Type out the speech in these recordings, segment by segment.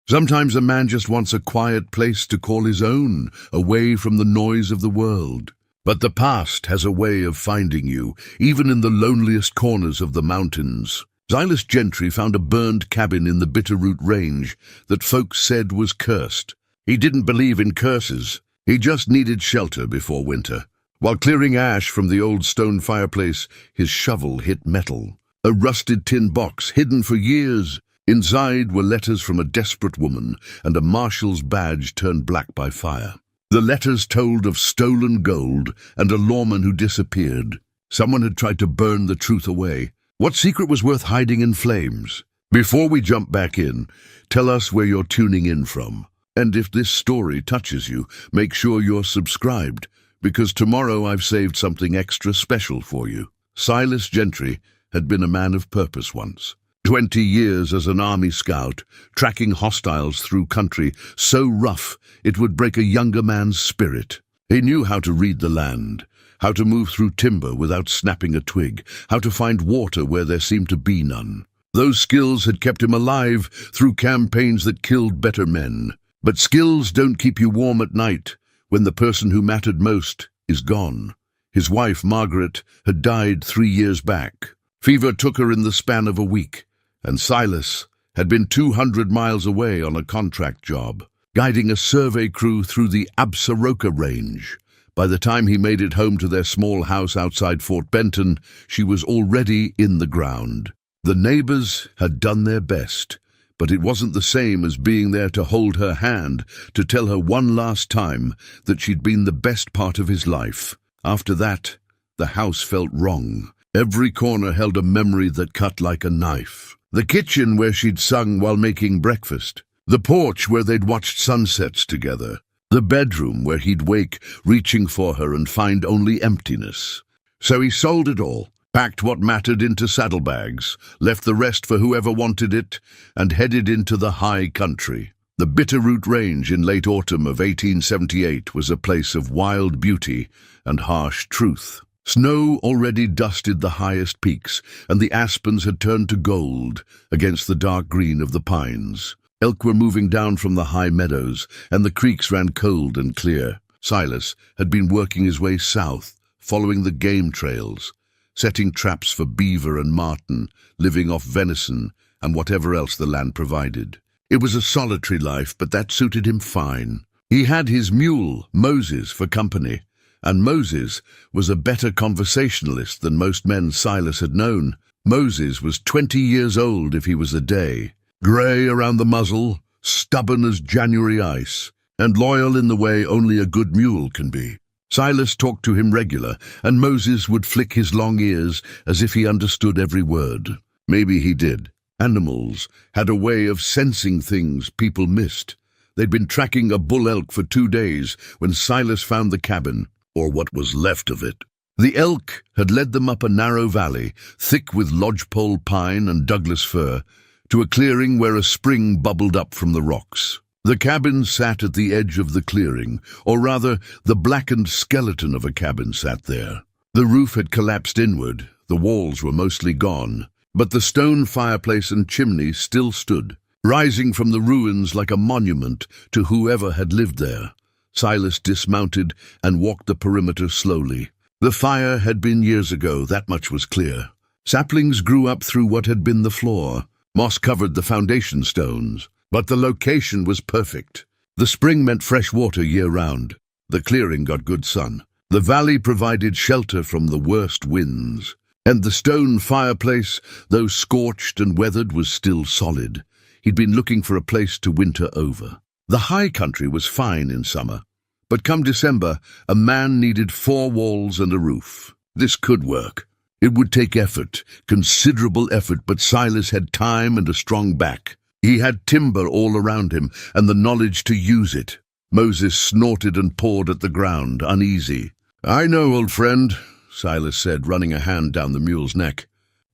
Sometimes a man just wants a quiet place to call his own, away from the noise of the world. But the past has a way of finding you, even in the loneliest corners of the mountains. Silas Gentry found a burned cabin in the Bitterroot Range that folks said was cursed. He didn't believe in curses. He just needed shelter before winter. While clearing ash from the old stone fireplace, his shovel hit metal. A rusted tin box hidden for years. Inside were letters from a desperate woman and a marshal's badge turned black by fire. The letters told of stolen gold and a lawman who disappeared. Someone had tried to burn the truth away. What secret was worth hiding in flames? Before we jump back in, tell us where you're tuning in from. And if this story touches you, make sure you're subscribed, because tomorrow I've saved something extra special for you. Silas Gentry had been a man of purpose once. 20 years as an army scout, tracking hostiles through country so rough it would break a younger man's spirit. He knew how to read the land, how to move through timber without snapping a twig, how to find water where there seemed to be none. Those skills had kept him alive through campaigns that killed better men. But skills don't keep you warm at night when the person who mattered most is gone. His wife, Margaret, had died 3 years back. Fever took her in the span of a week, and Silas had been 200 miles away on a contract job, guiding a survey crew through the Absaroka Range. By the time he made it home to their small house outside Fort Benton, she was already in the ground. The neighbors had done their best, but it wasn't the same as being there to hold her hand, to tell her one last time that she'd been the best part of his life. After that, the house felt wrong. Every corner held a memory that cut like a knife. The kitchen where she'd sung while making breakfast. The porch where they'd watched sunsets together. The bedroom where he'd wake, reaching for her and find only emptiness. So he sold it all, packed what mattered into saddlebags, left the rest for whoever wanted it, and headed into the high country. The Bitterroot Range in late autumn of 1878 was a place of wild beauty and harsh truth. Snow already dusted the highest peaks, and the aspens had turned to gold against the dark green of the pines. Elk were moving down from the high meadows, and the creeks ran cold and clear. Silas had been working his way south, following the game trails, setting traps for beaver and marten, living off venison and whatever else the land provided. It was a solitary life, but that suited him fine. He had his mule, Moses, for company, and Moses was a better conversationalist than most men Silas had known. Moses was 20 years old if he was a day, grey around the muzzle, stubborn as January ice, and loyal in the way only a good mule can be. Silas talked to him regular, and Moses would flick his long ears as if he understood every word. Maybe he did. Animals had a way of sensing things people missed. They'd been tracking a bull elk for 2 days when Silas found the cabin, or what was left of it. The elk had led them up a narrow valley, thick with lodgepole pine and Douglas fir, to a clearing where a spring bubbled up from the rocks. The cabin sat at the edge of the clearing, or rather, the blackened skeleton of a cabin sat there. The roof had collapsed inward, the walls were mostly gone, but the stone fireplace and chimney still stood, rising from the ruins like a monument to whoever had lived there. Silas dismounted and walked the perimeter slowly. The fire had been years ago, that much was clear. Saplings grew up through what had been the floor. Moss covered the foundation stones, but the location was perfect. The spring meant fresh water year-round. The clearing got good sun. The valley provided shelter from the worst winds. And the stone fireplace, though scorched and weathered, was still solid. He'd been looking for a place to winter over. The high country was fine in summer, but come December, a man needed 4 walls and a roof. This could work. It would take effort, considerable effort, but Silas had time and a strong back. He had timber all around him and the knowledge to use it. Moses snorted and pawed at the ground, uneasy. "I know, old friend," Silas said, running a hand down the mule's neck.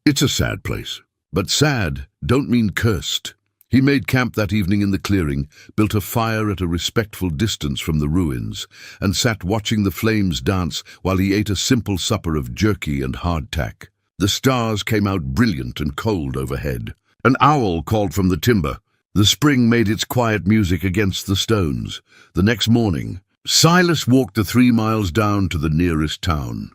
"It's a sad place, but sad don't mean cursed." He made camp that evening in the clearing, built a fire at a respectful distance from the ruins, and sat watching the flames dance while he ate a simple supper of jerky and hardtack. The stars came out brilliant and cold overhead. An owl called from the timber. The spring made its quiet music against the stones. The next morning, Silas walked the 3 miles down to the nearest town,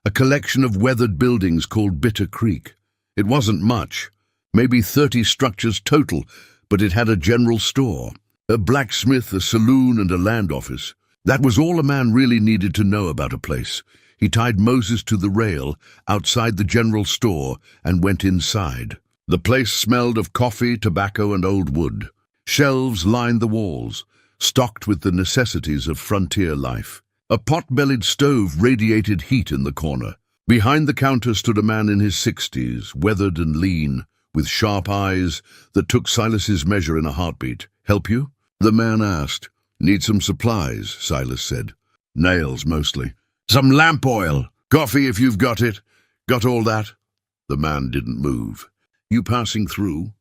a collection of weathered buildings called Bitter Creek. It wasn't much, maybe 30 structures total, but it had a general store, a blacksmith, a saloon, and a land office. That was all a man really needed to know about a place. He tied Moses to the rail outside the general store and went inside. The place smelled of coffee, tobacco, and old wood. Shelves lined the walls, stocked with the necessities of frontier life. A pot-bellied stove radiated heat in the corner. Behind the counter stood a man in his 60s, weathered and lean, with sharp eyes that took Silas's measure in a heartbeat. "Help you?" the man asked. "Need some supplies," Silas said. "Nails, mostly. Some lamp oil. Coffee, if you've got it. Got all that?" The man didn't move. "You passing through?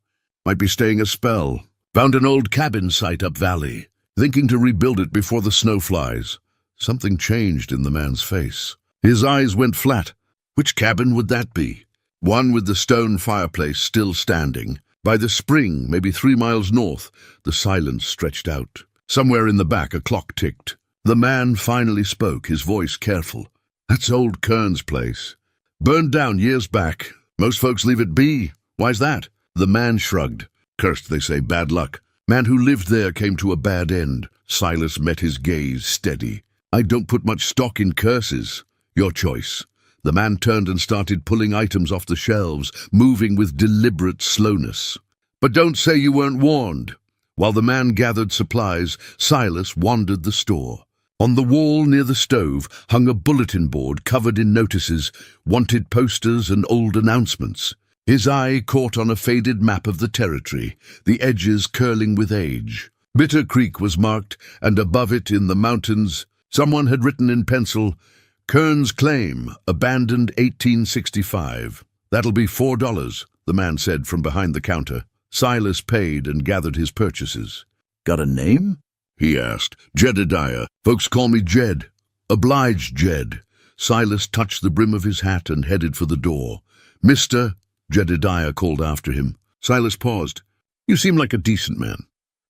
Might be staying a spell. Found an old cabin site up valley. Thinking to rebuild it before the snow flies." Something changed in the man's face. His eyes went flat. Which cabin would that be? One with the stone fireplace still standing. By the spring, maybe 3 miles north, the silence stretched out. Somewhere in the back, a clock ticked. The man finally spoke, his voice careful. "That's old Kern's place. Burned down years back. Most folks leave it be. Why's that?" The man shrugged. "Cursed, they say, bad luck. Man who lived there came to a bad end." Silas met his gaze steady. "I don't put much stock in curses. Your choice." The man turned and started pulling items off the shelves, moving with deliberate slowness. "But don't say you weren't warned." While the man gathered supplies, Silas wandered the store. On the wall near the stove hung a bulletin board covered in notices, wanted posters, and old announcements. His eye caught on a faded map of the territory, the edges curling with age. Bitter Creek was marked, and above it in the mountains, someone had written in pencil, "Kern's Claim, abandoned 1865. "That'll be $4, the man said from behind the counter. Silas paid and gathered his purchases. "Got a name?" he asked. "Jedediah. Folks call me Jed. Obliged, Jed." Silas touched the brim of his hat and headed for the door. "Mister," Jedediah called after him. Silas paused. "You seem like a decent man.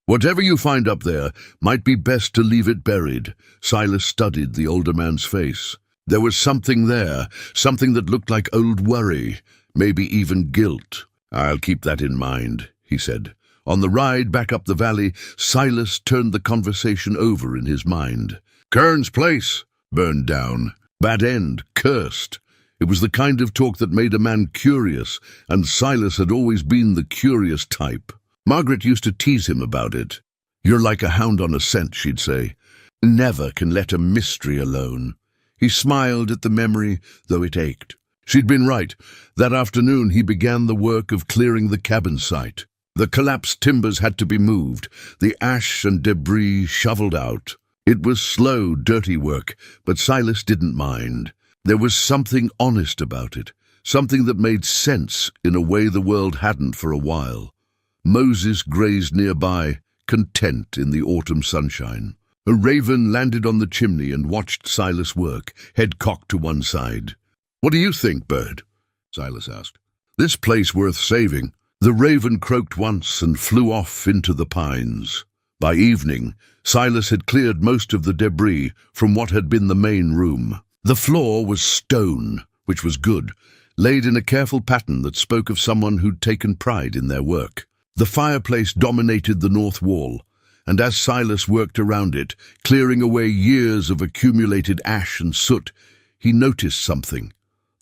Whatever you find up there, might be best to leave it buried." Silas studied the older man's face. There was something there, something that looked like old worry, maybe even guilt. "I'll keep that in mind," he said. On the ride back up the valley, Silas turned the conversation over in his mind. Kern's place, burned down. Bad end, cursed. It was the kind of talk that made a man curious, and Silas had always been the curious type. Margaret used to tease him about it. "You're like a hound on a scent," she'd say. "Never can let a mystery alone." He smiled at the memory, though it ached. She'd been right. That afternoon he began the work of clearing the cabin site. The collapsed timbers had to be moved, the ash and debris shoveled out. It was slow, dirty work, but Silas didn't mind. There was something honest about it, something that made sense in a way the world hadn't for a while. Moses grazed nearby, content in the autumn sunshine. A raven landed on the chimney and watched Silas work, head cocked to one side. "What do you think, bird?" Silas asked. "This place worth saving." The raven croaked once and flew off into the pines. By evening, Silas had cleared most of the debris from what had been the main room. The floor was stone, which was good, laid in a careful pattern that spoke of someone who'd taken pride in their work. The fireplace dominated the north wall, and as Silas worked around it, clearing away years of accumulated ash and soot, he noticed something.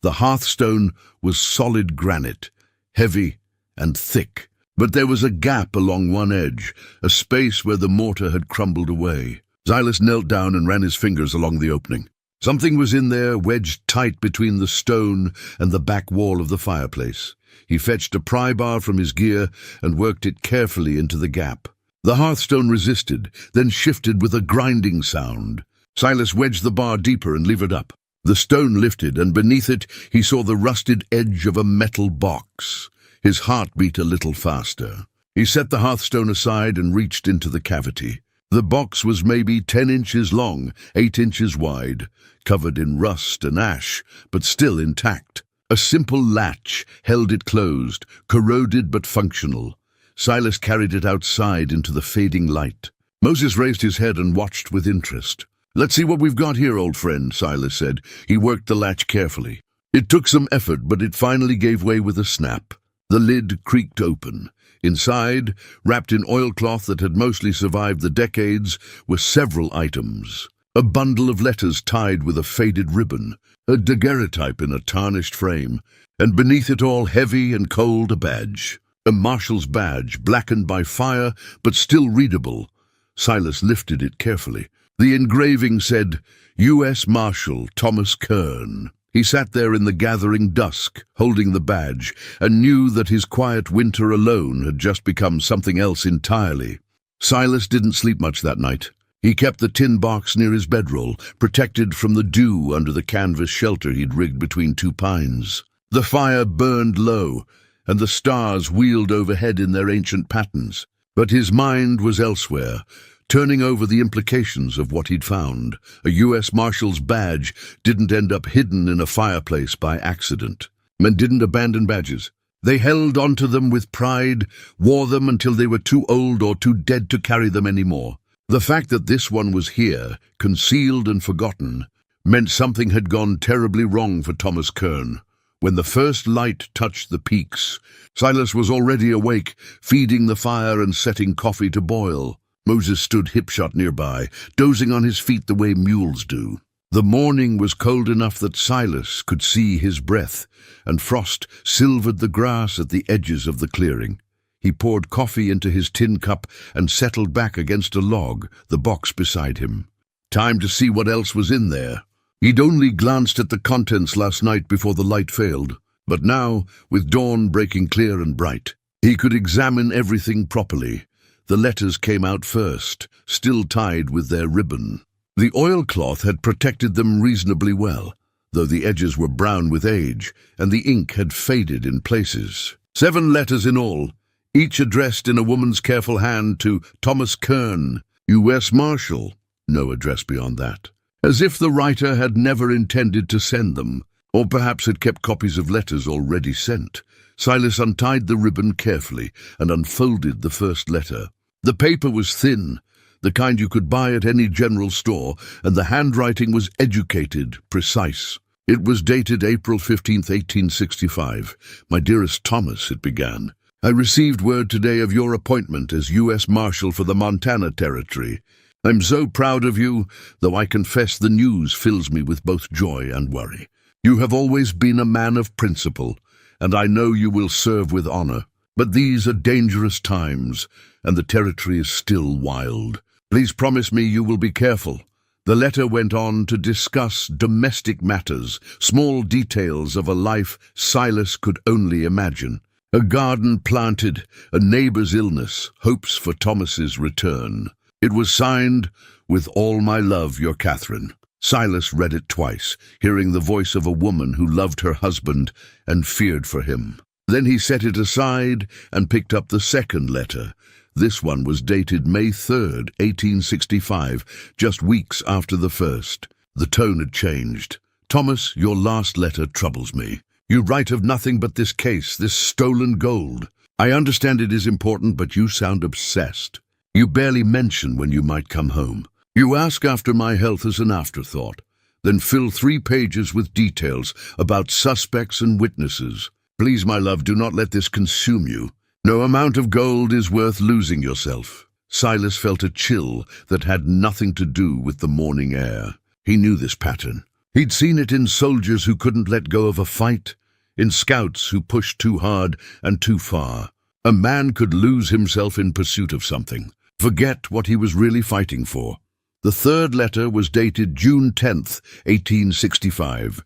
The hearthstone was solid granite, heavy and thick, but there was a gap along one edge, a space where the mortar had crumbled away. Silas knelt down and ran his fingers along the opening. Something was in there, wedged tight between the stone and the back wall of the fireplace. He fetched a pry bar from his gear and worked it carefully into the gap. The hearthstone resisted, then shifted with a grinding sound. Silas wedged the bar deeper and levered up. The stone lifted, and beneath it he saw the rusted edge of a metal box. His heart beat a little faster. He set the hearthstone aside and reached into the cavity. The box was maybe 10 inches long, 8 inches wide, covered in rust and ash, but still intact. A simple latch held it closed, corroded but functional. Silas carried it outside into the fading light. Moses raised his head and watched with interest. "Let's see what we've got here, old friend," Silas said. He worked the latch carefully. It took some effort, but it finally gave way with a snap. The lid creaked open. Inside, wrapped in oilcloth that had mostly survived the decades, were several items. A bundle of letters tied with a faded ribbon, a daguerreotype in a tarnished frame, and beneath it all, heavy and cold, a badge. A marshal's badge, blackened by fire, but still readable. Silas lifted it carefully. The engraving said, U.S. Marshal Thomas Kern. He sat there in the gathering dusk, holding the badge, and knew that his quiet winter alone had just become something else entirely. Silas didn't sleep much that night. He kept the tin box near his bedroll, protected from the dew under the canvas shelter he'd rigged between two pines. The fire burned low, and the stars wheeled overhead in their ancient patterns. But his mind was elsewhere, turning over the implications of what he'd found. A U.S. Marshal's badge didn't end up hidden in a fireplace by accident. Men didn't abandon badges. They held onto them with pride, wore them until they were too old or too dead to carry them anymore. The fact that this one was here, concealed and forgotten, meant something had gone terribly wrong for Thomas Kern. When the first light touched the peaks, Silas was already awake, feeding the fire and setting coffee to boil. Moses stood hip-shot nearby, dozing on his feet the way mules do. The morning was cold enough that Silas could see his breath, and frost silvered the grass at the edges of the clearing. He poured coffee into his tin cup and settled back against a log, the box beside him. Time to see what else was in there. He'd only glanced at the contents last night before the light failed, but now, with dawn breaking clear and bright, he could examine everything properly. The letters came out first, still tied with their ribbon. The oilcloth had protected them reasonably well, though the edges were brown with age, and the ink had faded in places. 7 letters in all, each addressed in a woman's careful hand to Thomas Kern, U.S. Marshal. No address beyond that. As if the writer had never intended to send them, or perhaps had kept copies of letters already sent. Silas untied the ribbon carefully and unfolded the first letter. The paper was thin, the kind you could buy at any general store, and the handwriting was educated, precise. It was dated April 15th, 1865. "My dearest Thomas," it began, "I received word today of your appointment as U.S. Marshal for the Montana Territory. I'm so proud of you, though I confess the news fills me with both joy and worry. You have always been a man of principle, and I know you will serve with honor. But these are dangerous times, and the territory is still wild. Please promise me you will be careful." The letter went on to discuss domestic matters, small details of a life Silas could only imagine. A garden planted, a neighbor's illness, hopes for Thomas's return. It was signed, "With all my love, your Catherine." Silas read it twice, hearing the voice of a woman who loved her husband and feared for him. Then he set it aside and picked up the second letter. This one was dated May 3rd, 1865, just weeks after the first. The tone had changed. "Thomas, your last letter troubles me. You write of nothing but this case, this stolen gold. I understand it is important, but you sound obsessed. You barely mention when you might come home. You ask after my health as an afterthought, then fill 3 pages with details about suspects and witnesses. Please, my love, do not let this consume you. No amount of gold is worth losing yourself." Silas felt a chill that had nothing to do with the morning air. He knew this pattern. He'd seen it in soldiers who couldn't let go of a fight, in scouts who pushed too hard and too far. A man could lose himself in pursuit of something, forget what he was really fighting for. The third letter was dated June 10th, 1865.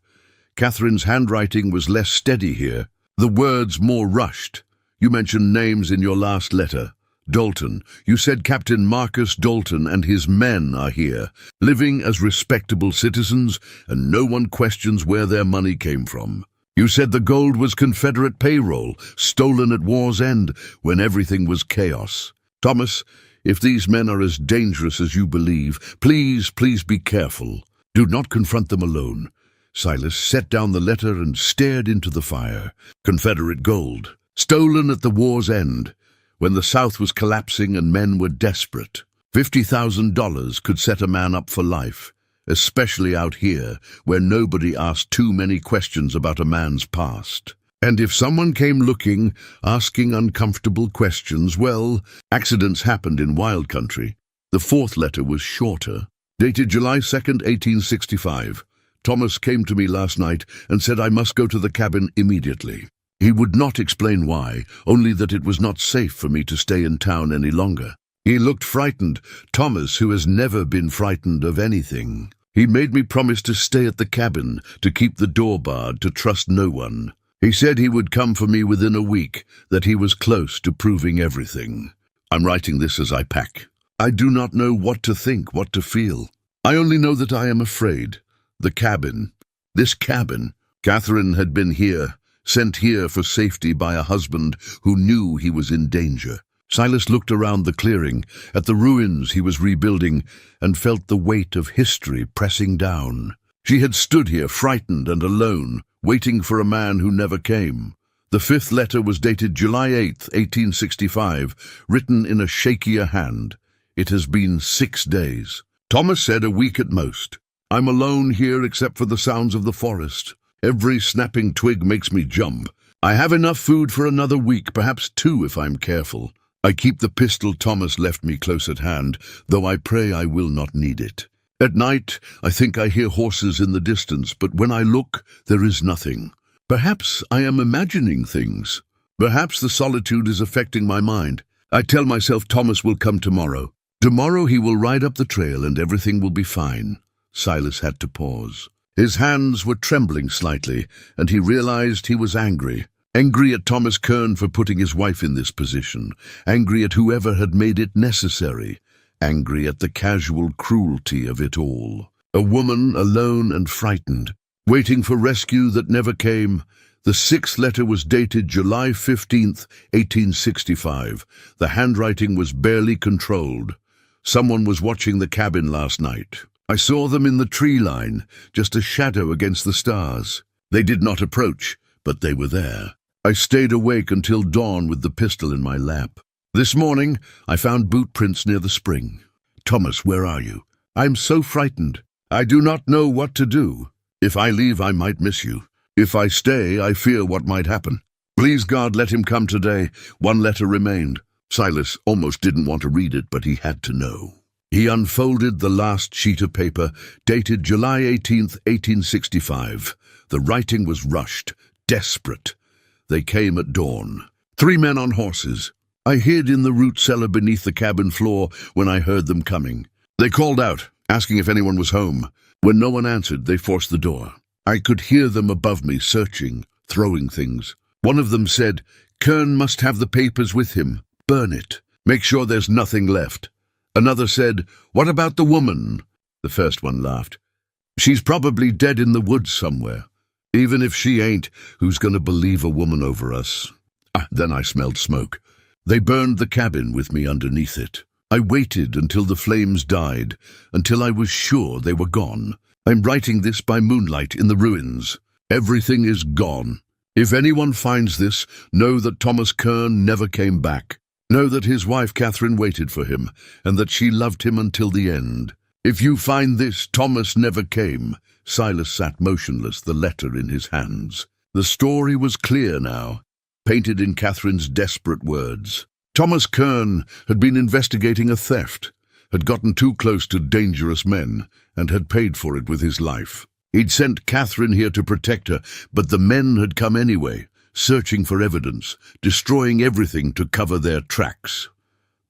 Catherine's handwriting was less steady here, the words more rushed. "You mentioned names in your last letter. Dalton. You said Captain Marcus Dalton and his men are here, living as respectable citizens, and no one questions where their money came from. You said the gold was Confederate payroll, stolen at war's end, when everything was chaos. Thomas, if these men are as dangerous as you believe, please be careful. Do not confront them alone." Silas set down the letter and stared into the fire. Confederate gold, stolen at the war's end. when the South was collapsing and men were desperate. $50,000 could set a man up for life, especially out here, where nobody asked too many questions about a man's past. And if someone came looking, asking uncomfortable questions, well, accidents happened in wild country. The fourth letter was shorter. Dated July 2nd, 1865. Thomas came to me last night and said I must go to the cabin immediately. He would not explain why, only that it was not safe for me to stay in town any longer. He looked frightened, Thomas, who has never been frightened of anything. He made me promise to stay at the cabin, to keep the door barred, to trust no one. He said he would come for me within a week, that he was close to proving everything. I'm writing this as I pack. I do not know what to think, what to feel. I only know that I am afraid. The cabin. This cabin. Catherine had been here, sent here for safety by a husband who knew he was in danger. Silas looked around the clearing, at the ruins he was rebuilding, and felt the weight of history pressing down. She had stood here, frightened and alone, waiting for a man who never came. The fifth letter was dated July 8th, 1865, written in a shakier hand. It has been 6 days. Thomas said a week at most. I'm alone here except for the sounds of the forest. Every snapping twig makes me jump. I have enough food for another week, perhaps 2 if I'm careful. I keep the pistol Thomas left me close at hand, though I pray I will not need it. At night, I think I hear horses in the distance, but when I look, there is nothing. Perhaps I am imagining things. Perhaps the solitude is affecting my mind. I tell myself Thomas will come tomorrow. Tomorrow he will ride up the trail and everything will be fine. Silas had to pause. His hands were trembling slightly, and he realized he was angry. Angry at Thomas Kern for putting his wife in this position. Angry at whoever had made it necessary. Angry at the casual cruelty of it all. A woman alone and frightened, waiting for rescue that never came. The sixth letter was dated July 15th, 1865. The handwriting was barely controlled. Someone was watching the cabin last night. I saw them in the tree line, just a shadow against the stars. They did not approach, but they were there. I stayed awake until dawn with the pistol in my lap. This morning, I found boot prints near the spring. Thomas, where are you? I'm so frightened. I do not know what to do. If I leave, I might miss you. If I stay, I fear what might happen. Please God, let him come today. 1 letter remained. Silas almost didn't want to read it, but he had to know. He unfolded the last sheet of paper, dated July 18th, 1865. The writing was rushed, desperate. They came at dawn. 3 men on horses. I hid in the root cellar beneath the cabin floor when I heard them coming. They called out, asking if anyone was home. When no one answered, they forced the door. I could hear them above me, searching, throwing things. One of them said, Kern must have the papers with him. Burn it. Make sure there's nothing left. Another said, what about the woman? The first one laughed. She's probably dead in the woods somewhere. Even if she ain't, who's going to believe a woman over us? Then I smelled smoke. They burned the cabin with me underneath it. I waited until the flames died, until I was sure they were gone. I'm writing this by moonlight in the ruins. Everything is gone. If anyone finds this, know that Thomas Kern never came back. Know that his wife Catherine waited for him, and that she loved him until the end. If you find this, Thomas never came. Silas sat motionless, the letter in his hands. The story was clear now, painted in Catherine's desperate words. Thomas Kern had been investigating a theft, had gotten too close to dangerous men, and had paid for it with his life. He'd sent Catherine here to protect her, but the men had come anyway, searching for evidence, destroying everything to cover their tracks.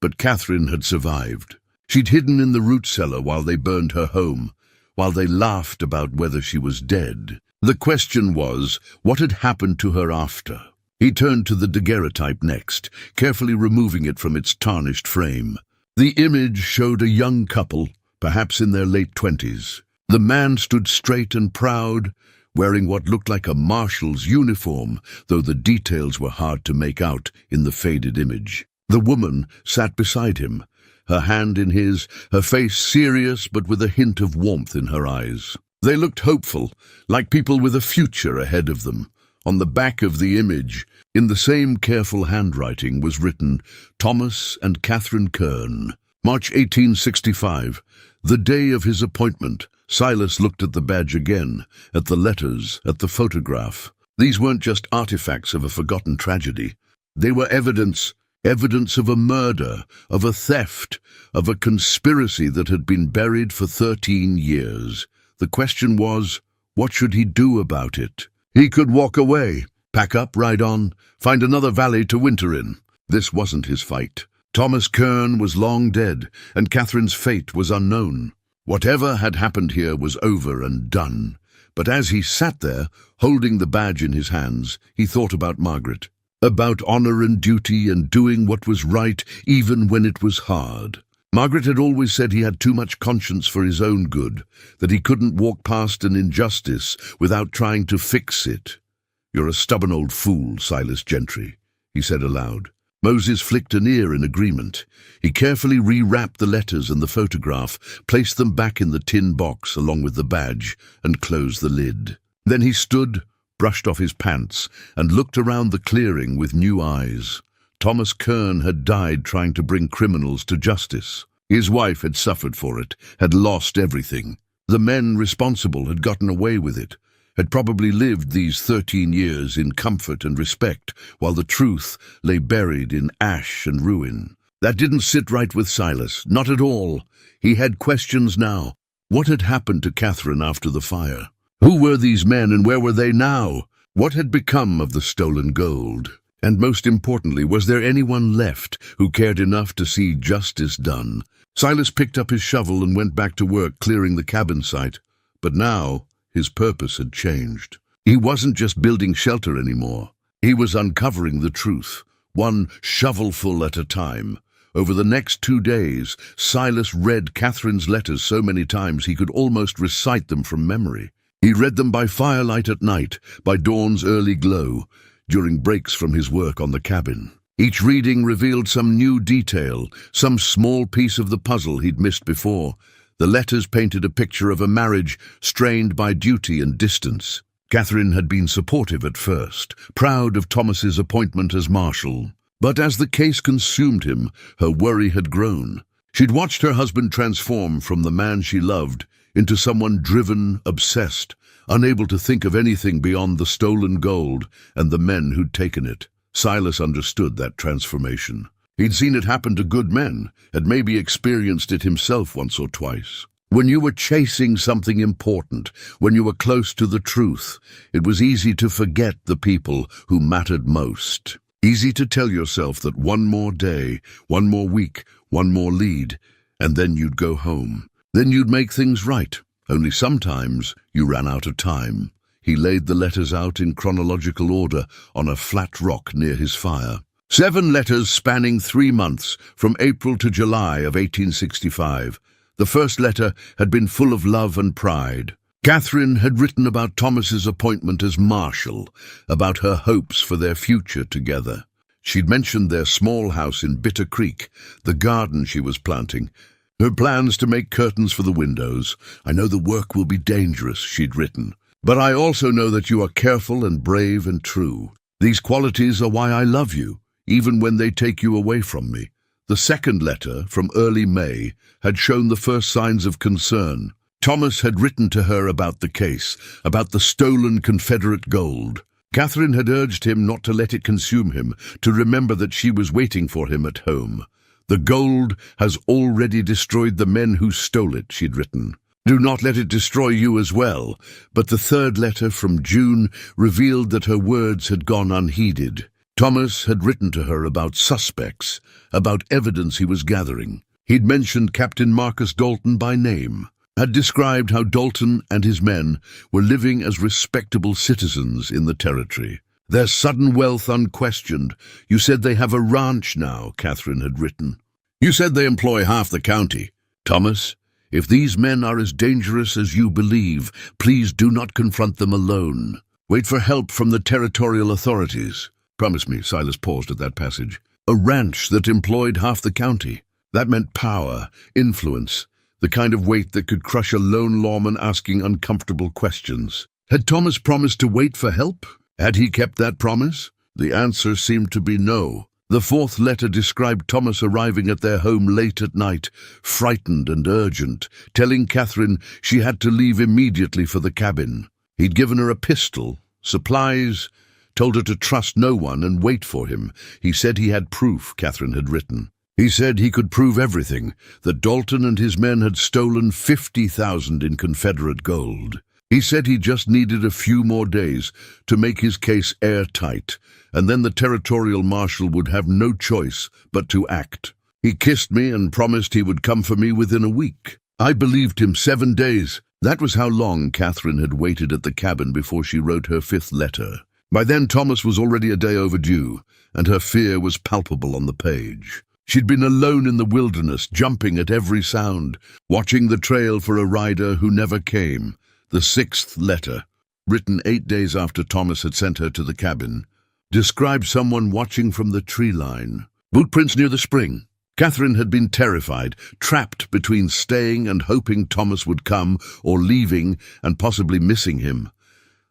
But Catherine had survived. She'd hidden in the root cellar while they burned her home, while they laughed about whether she was dead. The question was, what had happened to her after? He turned to the daguerreotype next, carefully removing it from its tarnished frame. The image showed a young couple, perhaps in their late 20s. The man stood straight and proud, wearing what looked like a marshal's uniform, though the details were hard to make out in the faded image. The woman sat beside him, her hand in his, her face serious but with a hint of warmth in her eyes. They looked hopeful, like people with a future ahead of them. On the back of the image, in the same careful handwriting, was written, Thomas and Catherine Kern. March 1865, the day of his appointment. Silas looked at the badge again, at the letters, at the photograph. These weren't just artifacts of a forgotten tragedy. They were evidence of a murder, of a theft, of a conspiracy that had been buried for 13 years. The question was, what should he do about it? He could walk away, pack up, ride on, find another valley to winter in. This wasn't his fight. Thomas Kern was long dead, and Catherine's fate was unknown. Whatever had happened here was over and done. But as he sat there, holding the badge in his hands, he thought about Margaret, about honor and duty and doing what was right even when it was hard. Margaret had always said he had too much conscience for his own good, that he couldn't walk past an injustice without trying to fix it. "You're a stubborn old fool, Silas Gentry," he said aloud. Moses flicked an ear in agreement. He carefully rewrapped the letters and the photograph, placed them back in the tin box along with the badge, and closed the lid. Then he stood, brushed off his pants, and looked around the clearing with new eyes. Thomas Kern had died trying to bring criminals to justice. His wife had suffered for it, had lost everything. The men responsible had gotten away with it, had probably lived these 13 years in comfort and respect, while the truth lay buried in ash and ruin. That didn't sit right with Silas, not at all. He had questions now. What had happened to Catherine after the fire? Who were these men and where were they now? What had become of the stolen gold? And most importantly, was there anyone left who cared enough to see justice done? Silas picked up his shovel and went back to work clearing the cabin site. But now his purpose had changed. He wasn't just building shelter anymore. He was uncovering the truth, one shovelful at a time. Over the next 2 days, Silas read Catherine's letters so many times he could almost recite them from memory. He read them by firelight at night, by dawn's early glow, during breaks from his work on the cabin. Each reading revealed some new detail, some small piece of the puzzle he'd missed before. The letters painted a picture of a marriage strained by duty and distance. Catherine had been supportive at first, proud of Thomas's appointment as marshal. But as the case consumed him, her worry had grown. She'd watched her husband transform from the man she loved into someone driven, obsessed, unable to think of anything beyond the stolen gold and the men who'd taken it. Silas understood that transformation. He'd seen it happen to good men, had maybe experienced it himself once or twice. When you were chasing something important, when you were close to the truth, it was easy to forget the people who mattered most. Easy to tell yourself that one more day, one more week, one more lead, and then you'd go home. Then you'd make things right. Only sometimes you ran out of time. He laid the letters out in chronological order on a flat rock near his fire. 7 letters spanning 3 months, from April to July of 1865. The first letter had been full of love and pride. Catherine had written about Thomas's appointment as marshal, about her hopes for their future together. She'd mentioned their small house in Bitter Creek, the garden she was planting, her plans to make curtains for the windows. "I know the work will be dangerous," she'd written, "but I also know that you are careful and brave and true. These qualities are why I love you, even when they take you away from me." The second letter, from early May, had shown the first signs of concern. Thomas had written to her about the case, about the stolen Confederate gold. Catherine had urged him not to let it consume him, to remember that she was waiting for him at home. "The gold has already destroyed the men who stole it," she'd written. "Do not let it destroy you as well." But the third letter, from June, revealed that her words had gone unheeded. Thomas had written to her about suspects, about evidence he was gathering. He'd mentioned Captain Marcus Dalton by name, had described how Dalton and his men were living as respectable citizens in the territory. "Their sudden wealth unquestioned. You said they have a ranch now," Catherine had written. "You said they employ half the county. Thomas, if these men are as dangerous as you believe, please do not confront them alone. Wait for help from the territorial authorities. Promise me," Silas paused at that passage. "A ranch that employed half the county." That meant power, influence, the kind of weight that could crush a lone lawman asking uncomfortable questions. Had Thomas promised to wait for help? Had he kept that promise? The answer seemed to be no. The fourth letter described Thomas arriving at their home late at night, frightened and urgent, telling Catherine she had to leave immediately for the cabin. He'd given her a pistol, supplies, told her to trust no one and wait for him. He said he had proof, Catherine had written. He said he could prove everything, that Dalton and his men had stolen 50,000 in Confederate gold. He said he just needed a few more days to make his case airtight, and then the territorial marshal would have no choice but to act. He kissed me and promised he would come for me within a week. I believed him. 7 days. That was how long Catherine had waited at the cabin before she wrote her fifth letter. By then Thomas was already a day overdue, and her fear was palpable on the page. She'd been alone in the wilderness, jumping at every sound, watching the trail for a rider who never came. The sixth letter, written 8 days after Thomas had sent her to the cabin, described someone watching from the tree line. Bootprints near the spring. Catherine had been terrified, trapped between staying and hoping Thomas would come, or leaving and possibly missing him.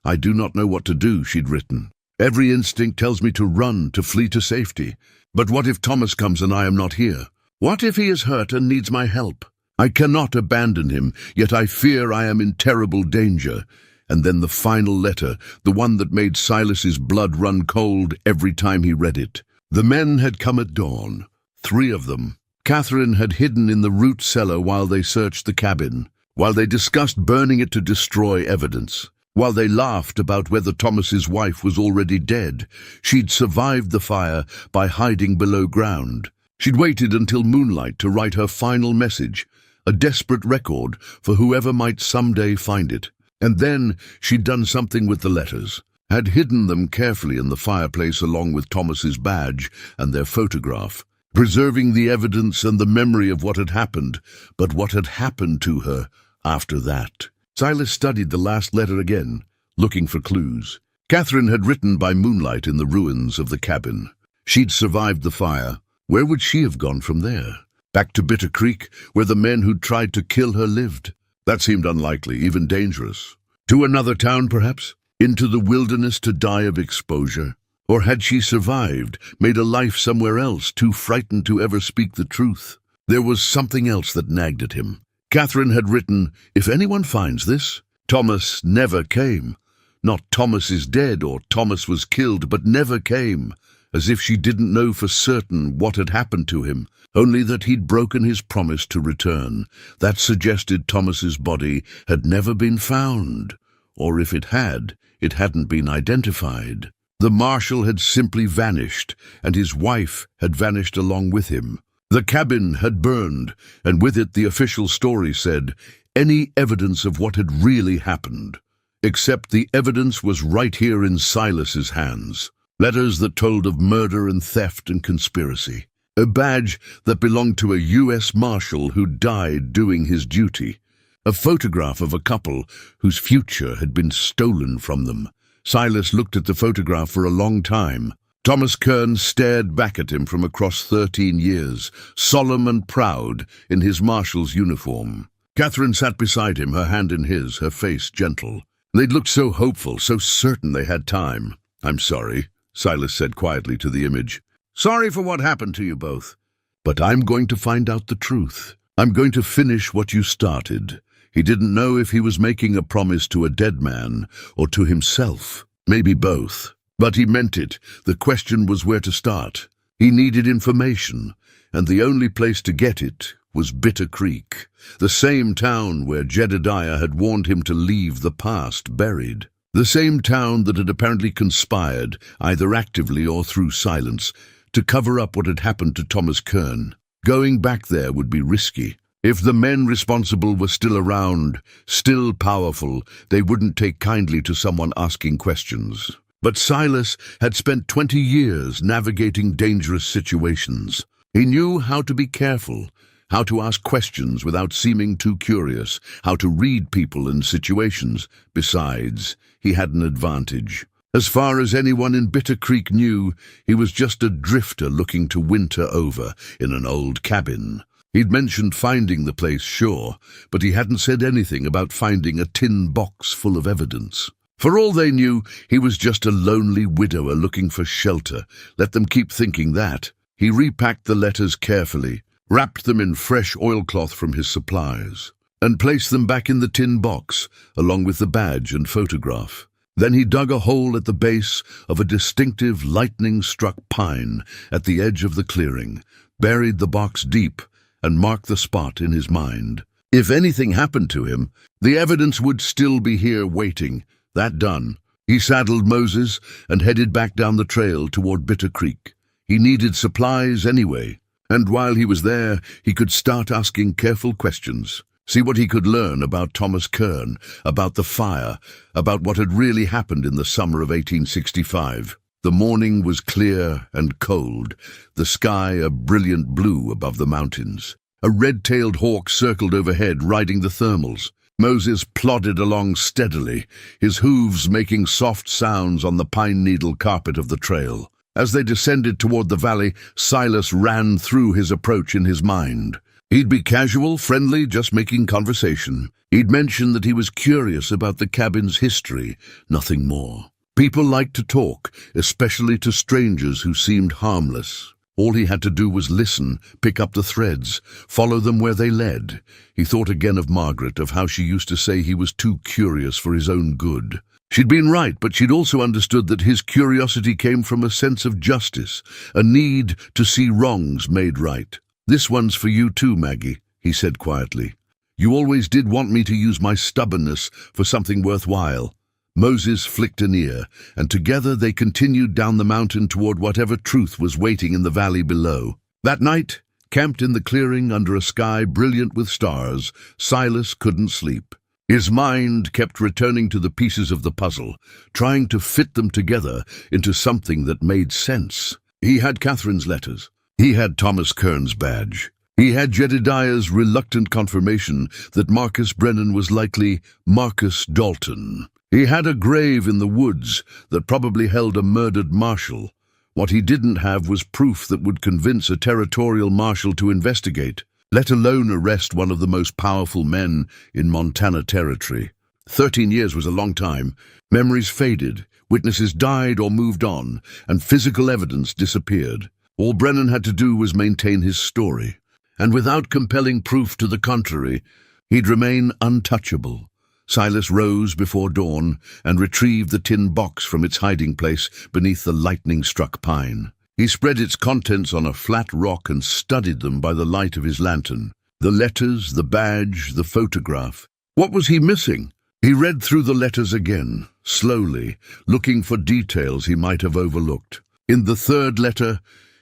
I do not know what to do, she'd written. Every instinct tells me to run, to flee to safety. But what if Thomas comes and I am not here? What if he is hurt and needs my help? I cannot abandon him, yet I fear I am in terrible danger. And then the final letter, the one that made Silas's blood run cold every time he read it. The men had come at dawn, 3 of them. Catherine had hidden in the root cellar while they searched the cabin, while they discussed burning it to destroy evidence, while they laughed about whether Thomas's wife was already dead. She'd survived the fire by hiding below ground. She'd waited until moonlight to write her final message, a desperate record for whoever might someday find it. And then she'd done something with the letters, had hidden them carefully in the fireplace along with Thomas's badge and their photograph, preserving the evidence and the memory of what had happened, but what had happened to her after that. Silas studied the last letter again, looking for clues. Catherine had written by moonlight in the ruins of the cabin. She'd survived the fire. Where would she have gone from there? Back to Bitter Creek, where the men who'd tried to kill her lived? That seemed unlikely, even dangerous. To another town, perhaps? Into the wilderness to die of exposure? Or had she survived, made a life somewhere else, too frightened to ever speak the truth? There was something else that nagged at him. Catherine had written, if anyone finds this, Thomas never came. Not Thomas is dead or Thomas was killed, but never came. As if she didn't know for certain what had happened to him, only that he'd broken his promise to return. That suggested Thomas's body had never been found, or if it had, it hadn't been identified. The marshal had simply vanished, and his wife had vanished along with him. The cabin had burned, and with it the official story said, any evidence of what had really happened. Except the evidence was right here in Silas's hands. Letters that told of murder and theft and conspiracy. A badge that belonged to a U.S. Marshal who died doing his duty. A photograph of a couple whose future had been stolen from them. Silas looked at the photograph for a long time. Thomas Kern stared back at him from across 13 years, solemn and proud in his marshal's uniform. Catherine sat beside him, her hand in his, her face gentle. They'd looked so hopeful, so certain they had time. I'm sorry, Silas said quietly to the image. Sorry for what happened to you both. But I'm going to find out the truth. I'm going to finish what you started. He didn't know if he was making a promise to a dead man or to himself. Maybe both. But he meant it. The question was where to start. He needed information, and the only place to get it was Bitter Creek, the same town where Jedediah had warned him to leave the past buried. The same town that had apparently conspired, either actively or through silence, to cover up what had happened to Thomas Kern. Going back there would be risky. If the men responsible were still around, still powerful, they wouldn't take kindly to someone asking questions. But Silas had spent 20 years navigating dangerous situations. He knew how to be careful, how to ask questions without seeming too curious, how to read people and situations. Besides, he had an advantage. As far as anyone in Bitter Creek knew, he was just a drifter looking to winter over in an old cabin. He'd mentioned finding the place, sure, but he hadn't said anything about finding a tin box full of evidence. For all they knew, he was just a lonely widower looking for shelter. Let them keep thinking that. He repacked the letters carefully, wrapped them in fresh oilcloth from his supplies, and placed them back in the tin box, along with the badge and photograph. Then he dug a hole at the base of a distinctive lightning-struck pine at the edge of the clearing, buried the box deep, and marked the spot in his mind. If anything happened to him, the evidence would still be here waiting. That done, he saddled Moses and headed back down the trail toward Bitter Creek. He needed supplies anyway, and while he was there, he could start asking careful questions. See what he could learn about Thomas Kern, about the fire, about what had really happened in the summer of 1865. The morning was clear and cold, the sky a brilliant blue above the mountains. A red-tailed hawk circled overhead, riding the thermals. Moses plodded along steadily, his hooves making soft sounds on the pine-needle carpet of the trail. As they descended toward the valley, Silas ran through his approach in his mind. He'd be casual, friendly, just making conversation. He'd mention that he was curious about the cabin's history, nothing more. People liked to talk, especially to strangers who seemed harmless. All he had to do was listen, pick up the threads, follow them where they led. He thought again of Margaret, of how she used to say he was too curious for his own good. She'd been right, but she'd also understood that his curiosity came from a sense of justice, a need to see wrongs made right. "This one's for you too, Maggie," he said quietly. "You always did want me to use my stubbornness for something worthwhile." Moses flicked an ear, and together they continued down the mountain toward whatever truth was waiting in the valley below. That night, camped in the clearing under a sky brilliant with stars, Silas couldn't sleep. His mind kept returning to the pieces of the puzzle, trying to fit them together into something that made sense. He had Catherine's letters. He had Thomas Kern's badge. He had Jedediah's reluctant confirmation that Marcus Brennan was likely Marcus Dalton. He had a grave in the woods that probably held a murdered marshal. What he didn't have was proof that would convince a territorial marshal to investigate, let alone arrest one of the most powerful men in Montana Territory. 13 years was a long time. Memories faded, witnesses died or moved on, and physical evidence disappeared. All Brennan had to do was maintain his story, and without compelling proof to the contrary, he'd remain untouchable. Silas rose before dawn and retrieved the tin box from its hiding place beneath the lightning-struck pine. He spread its contents on a flat rock and studied them by the light of his lantern. The letters, the badge, the photograph. What was he missing? He read through the letters again, slowly, looking for details he might have overlooked. In the third letter,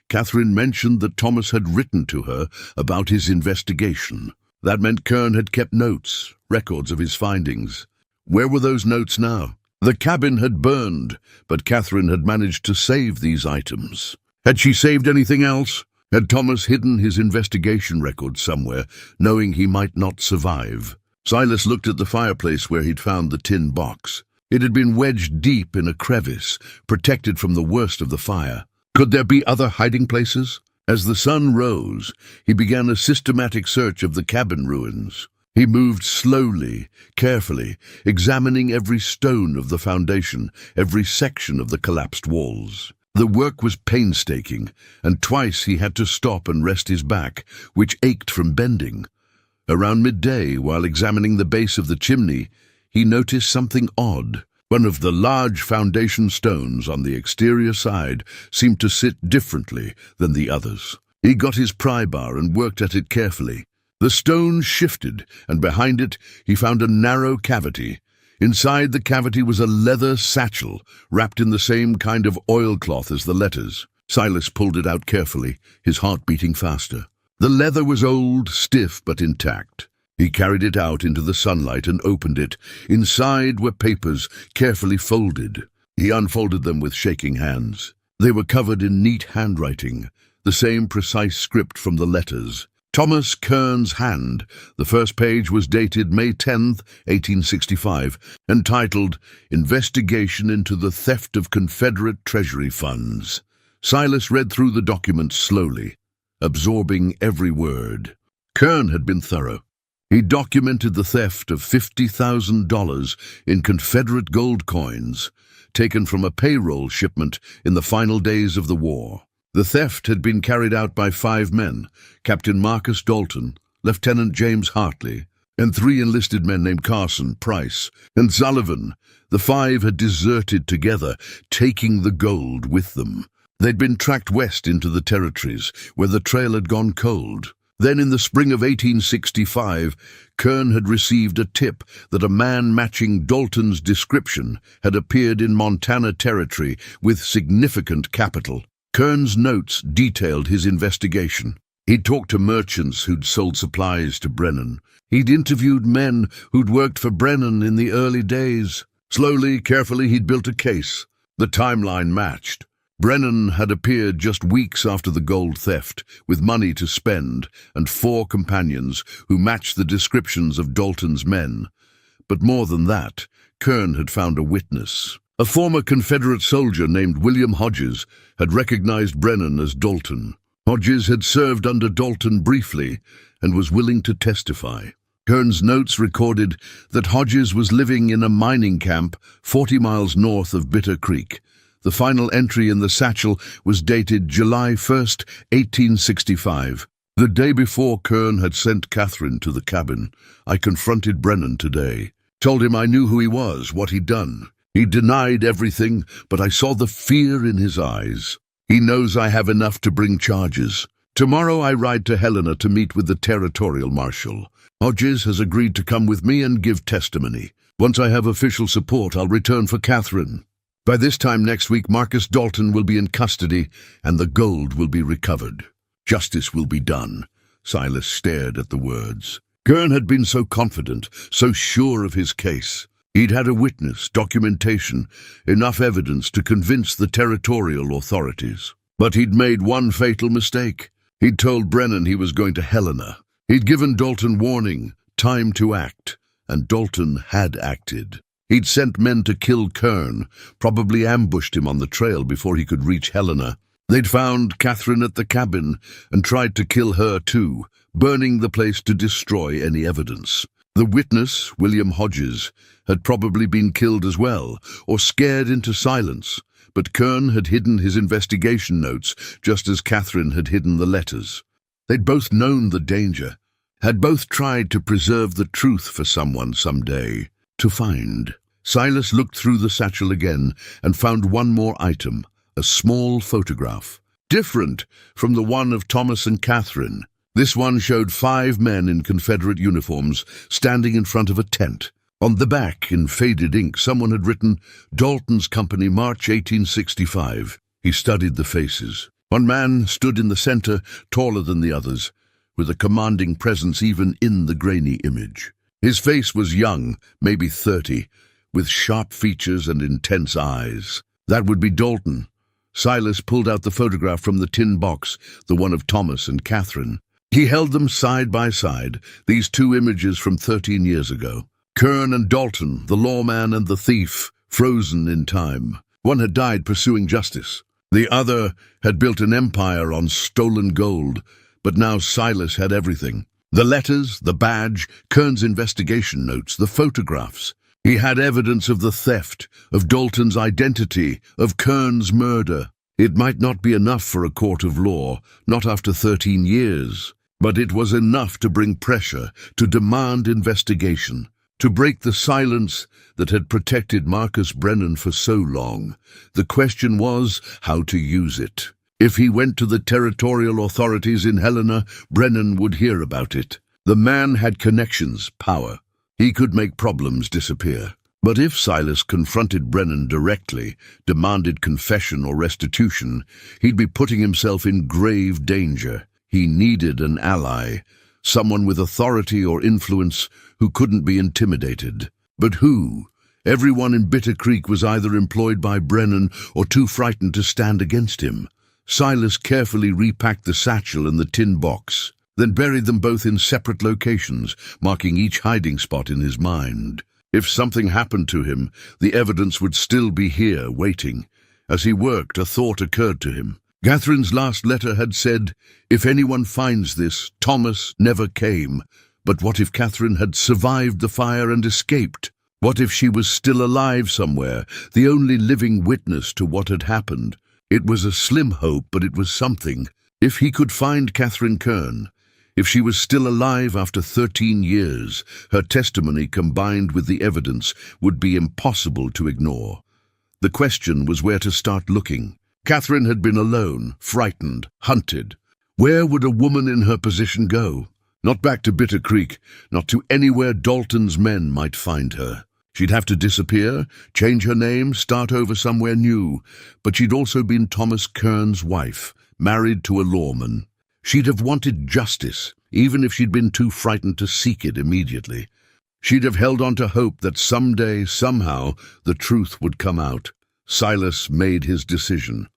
Catherine mentioned that Thomas had written to her about his investigation. That meant Kern had kept notes, records of his findings. Where were those notes now? The cabin had burned, but Catherine had managed to save these items. Had she saved anything else? Had Thomas hidden his investigation records somewhere, knowing he might not survive? Silas looked at the fireplace where he'd found the tin box. It had been wedged deep in a crevice, protected from the worst of the fire. Could there be other hiding places? As the sun rose, he began a systematic search of the cabin ruins. He moved slowly, carefully, examining every stone of the foundation, every section of the collapsed walls. The work was painstaking, and twice he had to stop and rest his back, which ached from bending. Around midday, while examining the base of the chimney, he noticed something odd. One of the large foundation stones on the exterior side seemed to sit differently than the others. He got his pry bar and worked at it carefully. The stone shifted, and behind it he found a narrow cavity. Inside the cavity was a leather satchel, wrapped in the same kind of oilcloth as the letters. Silas pulled it out carefully, his heart beating faster. The leather was old, stiff, but intact. He carried it out into the sunlight and opened it. Inside were papers, carefully folded. He unfolded them with shaking hands. They were covered in neat handwriting, the same precise script from the letters. Thomas Kern's hand. The first page was dated May 10th, 1865, and titled, "Investigation into the Theft of Confederate Treasury Funds." Silas read through the document slowly, absorbing every word. Kern had been thorough. He documented the theft of $50,000 in Confederate gold coins, taken from a payroll shipment in the final days of the war. The theft had been carried out by 5 men, Captain Marcus Dalton, Lieutenant James Hartley, and 3 enlisted men named Carson, Price, and Sullivan. The 5 had deserted together, taking the gold with them. They'd been tracked west into the territories, where the trail had gone cold. Then in the spring of 1865, Kern had received a tip that a man matching Dalton's description had appeared in Montana Territory with significant capital. Kern's notes detailed his investigation. He'd talked to merchants who'd sold supplies to Brennan. He'd interviewed men who'd worked for Brennan in the early days. Slowly, carefully, he'd built a case. The timeline matched. Brennan had appeared just weeks after the gold theft, with money to spend, and 4 companions who matched the descriptions of Dalton's men. But more than that, Kern had found a witness. A former Confederate soldier named William Hodges had recognized Brennan as Dalton. Hodges had served under Dalton briefly and was willing to testify. Kern's notes recorded that Hodges was living in a mining camp 40 miles north of Bitter Creek. The final entry in the satchel was dated July 1st, 1865. The day before Kern had sent Catherine to the cabin, I confronted Brennan today. Told him I knew who he was, what he'd done. He denied everything, but I saw the fear in his eyes. He knows I have enough to bring charges. Tomorrow I ride to Helena to meet with the territorial marshal. Hodges has agreed to come with me and give testimony. Once I have official support, I'll return for Catherine. By this time next week, Marcus Dalton will be in custody and the gold will be recovered. Justice will be done. Silas stared at the words. Kern had been so confident, so sure of his case. He'd had a witness, documentation, enough evidence to convince the territorial authorities. But he'd made one fatal mistake. He'd told Brennan he was going to Helena. He'd given Dalton warning, time to act, and Dalton had acted. He'd sent men to kill Kern, probably ambushed him on the trail before he could reach Helena. They'd found Catherine at the cabin and tried to kill her too, burning the place to destroy any evidence. The witness, William Hodges, had probably been killed as well, or scared into silence, but Kern had hidden his investigation notes just as Catherine had hidden the letters. They'd both known the danger, had both tried to preserve the truth for someone someday to find. Silas looked through the satchel again and found one more item, a small photograph, different from the one of Thomas and Catherine. This one showed 5 men in Confederate uniforms standing in front of a tent. On the back, in faded ink, someone had written, "Dalton's Company, March 1865. He studied the faces. One man stood in the center, taller than the others, with a commanding presence even in the grainy image. His face was young, maybe 30, with sharp features and intense eyes. That would be Dalton. Silas pulled out the photograph from the tin box, the one of Thomas and Catherine. He held them side by side, these 2 images from 13 years ago. Kern and Dalton, the lawman and the thief, frozen in time. One had died pursuing justice. The other had built an empire on stolen gold, but now Silas had everything. The letters, the badge, Kern's investigation notes, the photographs. He had evidence of the theft, of Dalton's identity, of Kern's murder. It might not be enough for a court of law, not after 13 years, but it was enough to bring pressure, to demand investigation, to break the silence that had protected Marcus Brennan for so long. The question was how to use it. If he went to the territorial authorities in Helena, Brennan would hear about it. The man had connections, power. He could make problems disappear. But if Silas confronted Brennan directly, demanded confession or restitution, he'd be putting himself in grave danger. He needed an ally, someone with authority or influence who couldn't be intimidated. But who? Everyone in Bitter Creek was either employed by Brennan or too frightened to stand against him. Silas carefully repacked the satchel and the tin box, then buried them both in separate locations, marking each hiding spot in his mind. If something happened to him, the evidence would still be here, waiting. As he worked, a thought occurred to him. Catherine's last letter had said, "If anyone finds this, Thomas never came." But what if Catherine had survived the fire and escaped? What if she was still alive somewhere, the only living witness to what had happened? It was a slim hope, but it was something. If he could find Catherine Kern, if she was still alive after 13 years, her testimony combined with the evidence would be impossible to ignore. The question was where to start looking. Catherine had been alone, frightened, hunted. Where would a woman in her position go? Not back to Bitter Creek, not to anywhere Dalton's men might find her. She'd have to disappear, change her name, start over somewhere new. But she'd also been Thomas Kern's wife, married to a lawman. She'd have wanted justice, even if she'd been too frightened to seek it immediately. She'd have held on to hope that someday, somehow, the truth would come out. Silas made his decision.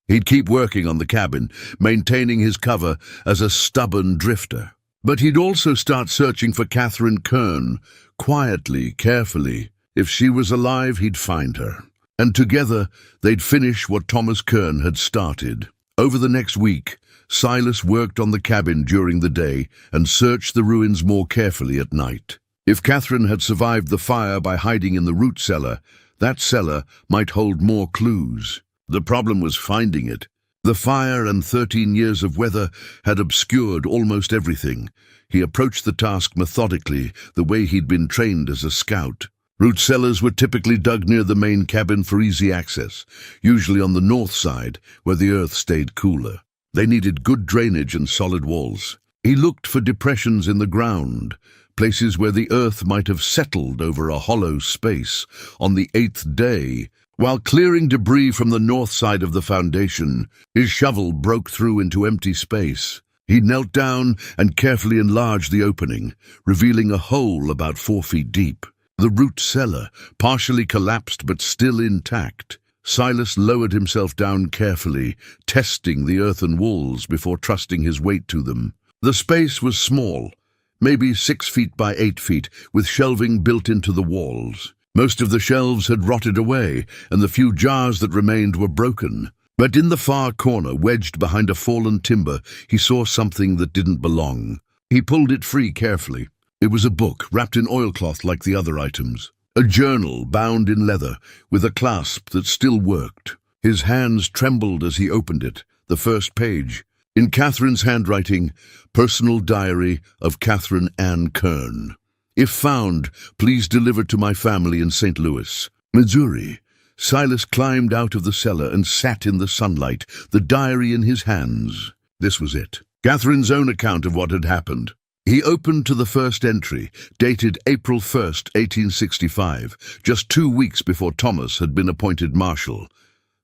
He'd keep working on the cabin, maintaining his cover as a stubborn drifter. But he'd also start searching for Catherine Kern, quietly, carefully. If she was alive, he'd find her. And together, they'd finish what Thomas Kern had started. Over the next week, Silas worked on the cabin during the day and searched the ruins more carefully at night. If Catherine had survived the fire by hiding in the root cellar, that cellar might hold more clues. The problem was finding it. The fire and 13 years of weather had obscured almost everything. He approached the task methodically, the way he'd been trained as a scout. Root cellars were typically dug near the main cabin for easy access, usually on the north side, where the earth stayed cooler. They needed good drainage and solid walls. He looked for depressions in the ground, places where the earth might have settled over a hollow space. On the 8th day, while clearing debris from the north side of the foundation, his shovel broke through into empty space. He knelt down and carefully enlarged the opening, revealing a hole about 4 feet deep. The root cellar, partially collapsed but still intact. Silas lowered himself down carefully, testing the earthen walls before trusting his weight to them. The space was small, maybe 6 feet by 8 feet, with shelving built into the walls. Most of the shelves had rotted away, and the few jars that remained were broken. But in the far corner, wedged behind a fallen timber, he saw something that didn't belong. He pulled it free carefully. It was a book, wrapped in oilcloth like the other items. A journal, bound in leather, with a clasp that still worked. His hands trembled as he opened it, the first page. In Catherine's handwriting, Personal Diary of Catherine Ann Kern. If found, please deliver to my family in St. Louis, Missouri. Silas climbed out of the cellar and sat in the sunlight, the diary in his hands. This was it. Catherine's own account of what had happened. He opened to the first entry, dated April 1st, 1865, just 2 weeks before Thomas had been appointed marshal.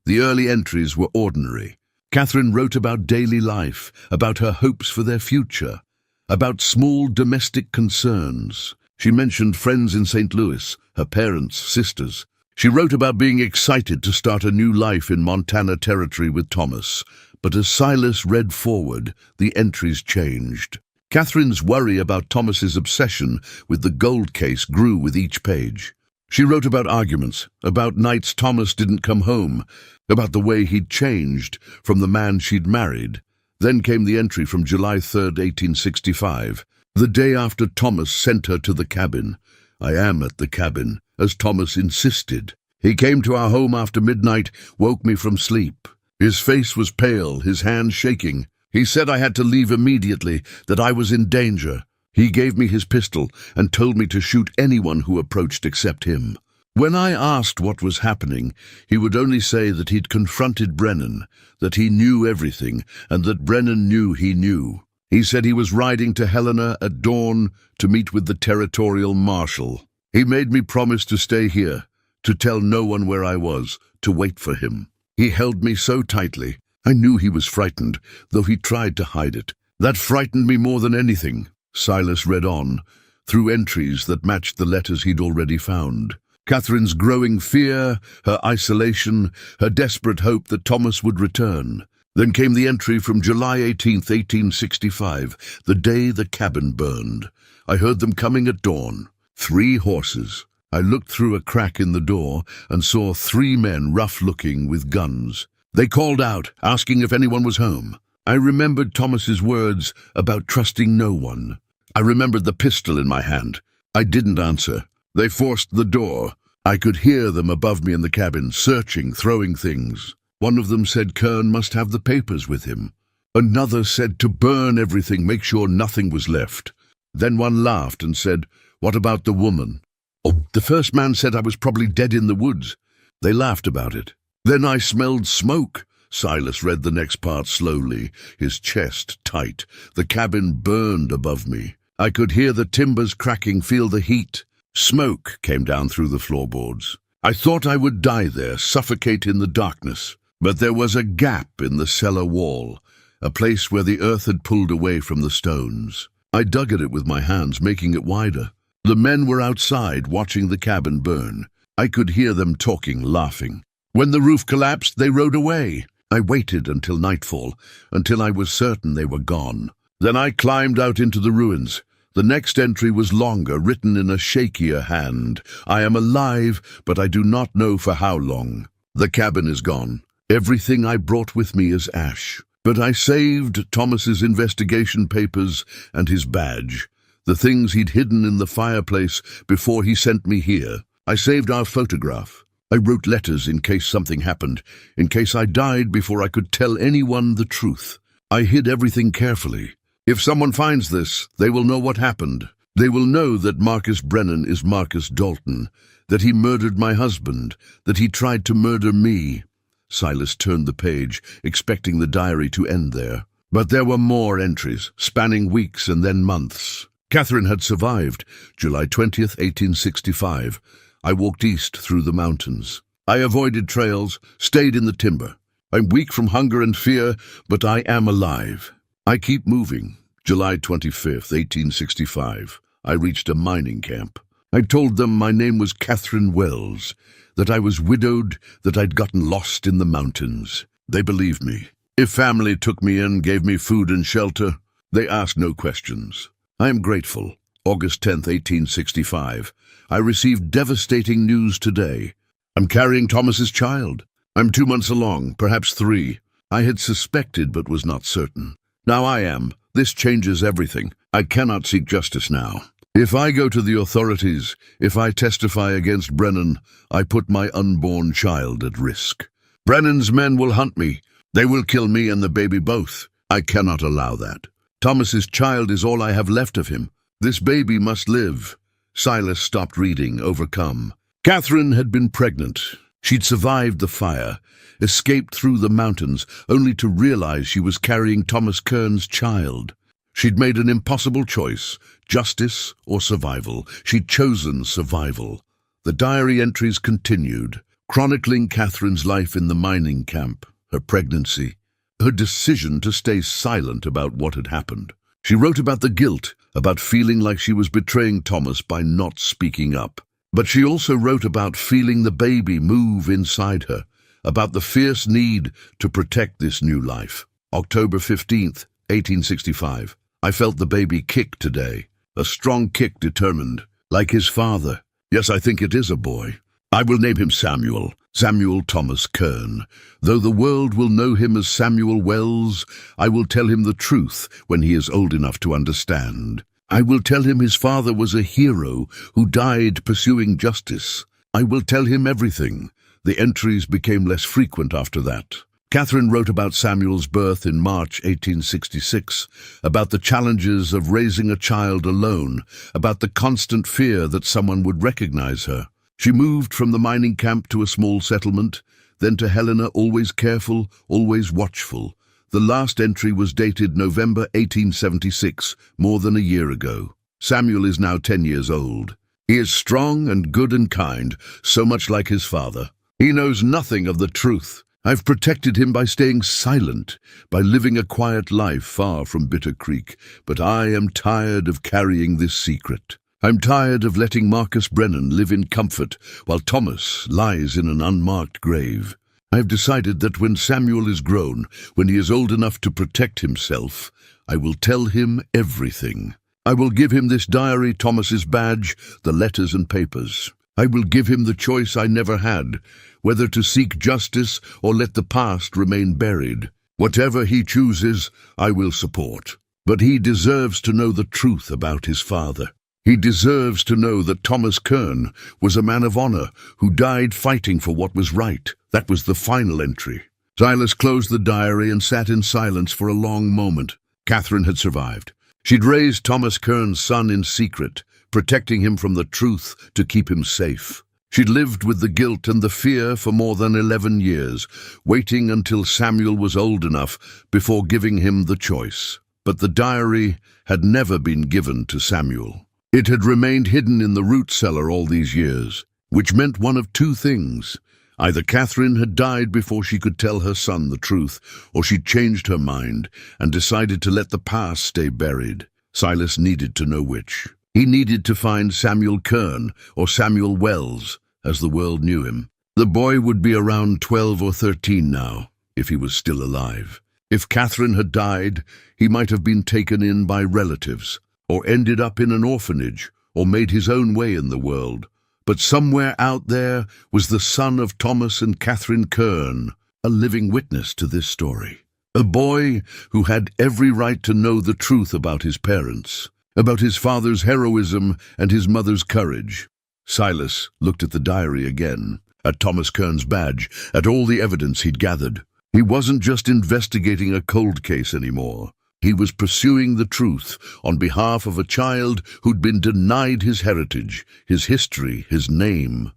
The early entries were ordinary. Catherine wrote about daily life, about her hopes for their future, about small domestic concerns. She mentioned friends in St. Louis, her parents, sisters. She wrote about being excited to start a new life in Montana Territory with Thomas. But as Silas read forward, the entries changed. Catherine's worry about Thomas's obsession with the gold case grew with each page. She wrote about arguments, about nights Thomas didn't come home, about the way he'd changed from the man she'd married. Then came the entry from July 3rd, 1865, the day after Thomas sent her to the cabin. I am at the cabin, as Thomas insisted. He came to our home after midnight, woke me from sleep. His face was pale, his hands shaking. He said I had to leave immediately, that I was in danger. He gave me his pistol and told me to shoot anyone who approached except him. When I asked what was happening, he would only say that he'd confronted Brennan, that he knew everything, and that Brennan knew he knew. He said he was riding to Helena at dawn to meet with the territorial marshal. He made me promise to stay here, to tell no one where I was, to wait for him. He held me so tightly. I knew he was frightened, though he tried to hide it. That frightened me more than anything. Silas read on, through entries that matched the letters he'd already found. Catherine's growing fear, her isolation, her desperate hope that Thomas would return. Then came the entry from July 18th, 1865, the day the cabin burned. I heard them coming at dawn. 3 horses. I looked through a crack in the door and saw 3 men, rough-looking, with guns. They called out, asking if anyone was home. I remembered Thomas's words about trusting no one. I remembered the pistol in my hand. I didn't answer. They forced the door. I could hear them above me in the cabin, searching, throwing things. One of them said Kern must have the papers with him. Another said to burn everything, make sure nothing was left. Then one laughed and said, "What about the woman?" "Oh, the first man said I was probably dead in the woods." They laughed about it. Then I smelled smoke. Silas read the next part slowly, his chest tight. The cabin burned above me. I could hear the timbers cracking, feel the heat. Smoke came down through the floorboards. I thought I would die there, suffocate in the darkness. But there was a gap in the cellar wall, a place where the earth had pulled away from the stones. I dug at it with my hands, making it wider. The men were outside, watching the cabin burn. I could hear them talking, laughing. When the roof collapsed, they rode away. I waited until nightfall, until I was certain they were gone. Then I climbed out into the ruins. The next entry was longer, written in a shakier hand. I am alive, but I do not know for how long. The cabin is gone. Everything I brought with me is ash. But I saved Thomas's investigation papers and his badge, the things he'd hidden in the fireplace before he sent me here. I saved our photograph. I wrote letters in case something happened, in case I died before I could tell anyone the truth. I hid everything carefully. If someone finds this, they will know what happened. They will know that Marcus Brennan is Marcus Dalton, that he murdered my husband, that he tried to murder me. Silas turned the page, expecting the diary to end there. But there were more entries, spanning weeks and then months. Catherine had survived. July 20th, 1865. I walked east through the mountains. I avoided trails, stayed in the timber. I'm weak from hunger and fear, but I am alive. I keep moving. July 25th, 1865. I reached a mining camp. I told them my name was Catherine Wells, that I was widowed, that I'd gotten lost in the mountains. They believed me. If family took me in, gave me food and shelter, they asked no questions. I am grateful. August 10th, 1865. I received devastating news today. I'm carrying Thomas's child. I'm 2 months along, perhaps 3. I had suspected but was not certain. Now I am. This changes everything. I cannot seek justice now. If I go to the authorities, if I testify against Brennan, I put my unborn child at risk. Brennan's men will hunt me. They will kill me and the baby both. I cannot allow that. Thomas's child is all I have left of him. This baby must live. Silas stopped reading, overcome. Catherine had been pregnant. She'd survived the fire, escaped through the mountains, only to realize she was carrying Thomas Kern's child. She'd made an impossible choice, justice or survival. She'd chosen survival. The diary entries continued, chronicling Catherine's life in the mining camp, her pregnancy, her decision to stay silent about what had happened. She wrote about the guilt, about feeling like she was betraying Thomas by not speaking up. But she also wrote about feeling the baby move inside her, about the fierce need to protect this new life. October 15th, 1865. I felt the baby kick today, a strong kick, determined, like his father. Yes, I think it is a boy. I will name him Samuel, Samuel Thomas Kern. Though the world will know him as Samuel Wells, I will tell him the truth when he is old enough to understand. I will tell him his father was a hero who died pursuing justice. I will tell him everything. The entries became less frequent after that. Catherine wrote about Samuel's birth in March 1866, about the challenges of raising a child alone, about the constant fear that someone would recognize her. She moved from the mining camp to a small settlement, then to Helena, always careful, always watchful. The last entry was dated November 1876, more than a year ago. Samuel is now 10 years old. He is strong and good and kind, so much like his father. He knows nothing of the truth. I've protected him by staying silent, by living a quiet life far from Bitter Creek, but I am tired of carrying this secret. I'm tired of letting Marcus Brennan live in comfort while Thomas lies in an unmarked grave. I've decided that when Samuel is grown, when he is old enough to protect himself, I will tell him everything. I will give him this diary, Thomas's badge, the letters and papers. I will give him the choice I never had, whether to seek justice or let the past remain buried. Whatever he chooses, I will support. But he deserves to know the truth about his father. He deserves to know that Thomas Kern was a man of honor who died fighting for what was right. That was the final entry. Silas closed the diary and sat in silence for a long moment. Catherine had survived. She'd raised Thomas Kern's son in secret, protecting him from the truth to keep him safe. She'd lived with the guilt and the fear for more than 11 years, waiting until Samuel was old enough before giving him the choice. But the diary had never been given to Samuel. It had remained hidden in the root cellar all these years, which meant one of two things. Either Catherine had died before she could tell her son the truth, or she'd changed her mind and decided to let the past stay buried. Silas needed to know which. He needed to find Samuel Kern, or Samuel Wells, as the world knew him. The boy would be around 12 or 13 now, if he was still alive. If Catherine had died, he might have been taken in by relatives, or ended up in an orphanage, or made his own way in the world. But somewhere out there was the son of Thomas and Catherine Kern, a living witness to this story. A boy who had every right to know the truth about his parents, about his father's heroism and his mother's courage. Silas looked at the diary again, at Thomas Kern's badge, at all the evidence he'd gathered. He wasn't just investigating a cold case anymore. He was pursuing the truth on behalf of a child who'd been denied his heritage, his history, his name.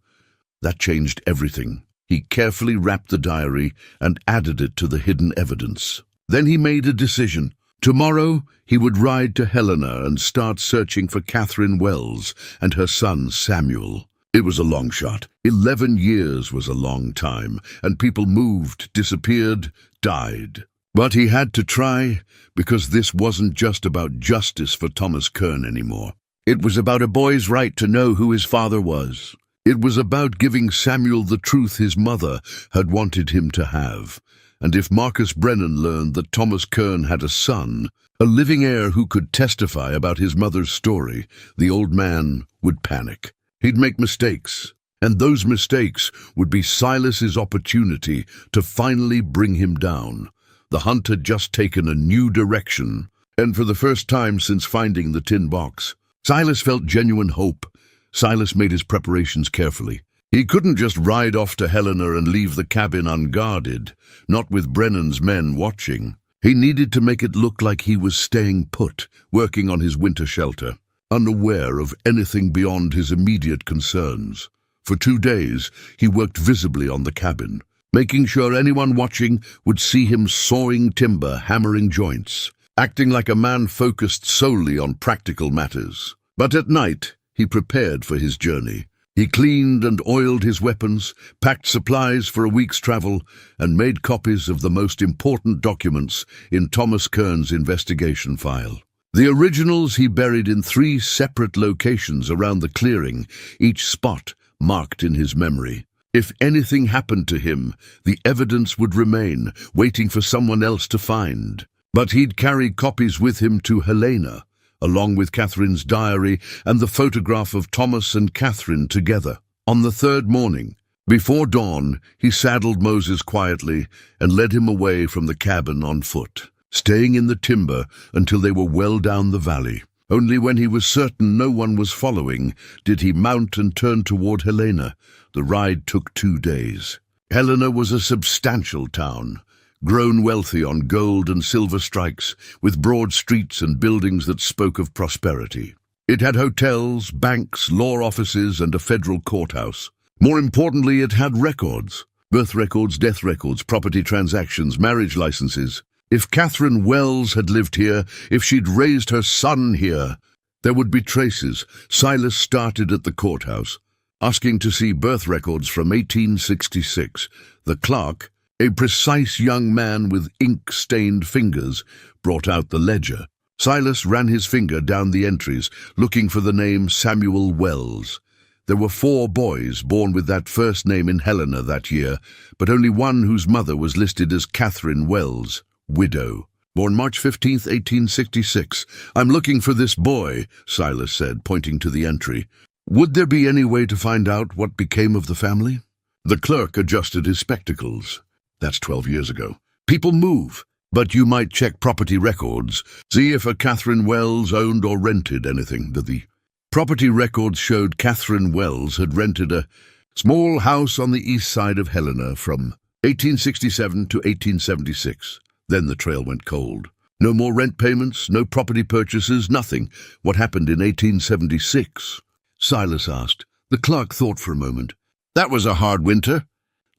That changed everything. He carefully wrapped the diary and added it to the hidden evidence. Then he made a decision. Tomorrow, he would ride to Helena and start searching for Catherine Wells and her son Samuel. It was a long shot. 11 years was a long time, and people moved, disappeared, died. But he had to try, because this wasn't just about justice for Thomas Kern anymore. It was about a boy's right to know who his father was. It was about giving Samuel the truth his mother had wanted him to have. And if Marcus Brennan learned that Thomas Kern had a son, a living heir who could testify about his mother's story, the old man would panic. He'd make mistakes, and those mistakes would be Silas's opportunity to finally bring him down. The hunt had just taken a new direction, and for the first time since finding the tin box, Silas felt genuine hope. Silas made his preparations carefully. He couldn't just ride off to Helena and leave the cabin unguarded, not with Brennan's men watching. He needed to make it look like he was staying put, working on his winter shelter, unaware of anything beyond his immediate concerns. For 2 days, he worked visibly on the cabin, making sure anyone watching would see him sawing timber, hammering joints, acting like a man focused solely on practical matters. But at night, he prepared for his journey. He cleaned and oiled his weapons, packed supplies for a week's travel, and made copies of the most important documents in Thomas Kern's investigation file. The originals he buried in 3 separate locations around the clearing, each spot marked in his memory. If anything happened to him, the evidence would remain, waiting for someone else to find. But he'd carry copies with him to Helena, along with Catherine's diary and the photograph of Thomas and Catherine together. On the 3rd morning, before dawn, he saddled Moses quietly and led him away from the cabin on foot, staying in the timber until they were well down the valley. Only when he was certain no one was following did he mount and turn toward Helena. The ride took 2 days. Helena was a substantial town, grown wealthy on gold and silver strikes, with broad streets and buildings that spoke of prosperity. It had hotels, banks, law offices, and a federal courthouse. More importantly, it had records: birth records, death records, property transactions, marriage licenses. If Catherine Wells had lived here, if she'd raised her son here, there would be traces. Silas started at the courthouse, asking to see birth records from 1866. The clerk, a precise young man with ink-stained fingers, brought out the ledger. Silas ran his finger down the entries, looking for the name Samuel Wells. There were 4 boys born with that first name in Helena that year, but only one whose mother was listed as Catherine Wells, widow. Born March 15, 1866. "I'm looking for this boy," Silas said, pointing to the entry. "Would there be any way to find out what became of the family?" The clerk adjusted his spectacles. "That's 12 years ago. People move. But you might check property records, see if a Catherine Wells owned or rented anything. The property records showed Catherine Wells had rented a small house on the east side of Helena from 1867 to 1876. Then the trail went cold. No more rent payments, no property purchases, nothing. What happened in 1876? Silas asked. The clerk thought for a moment. That was a hard winter.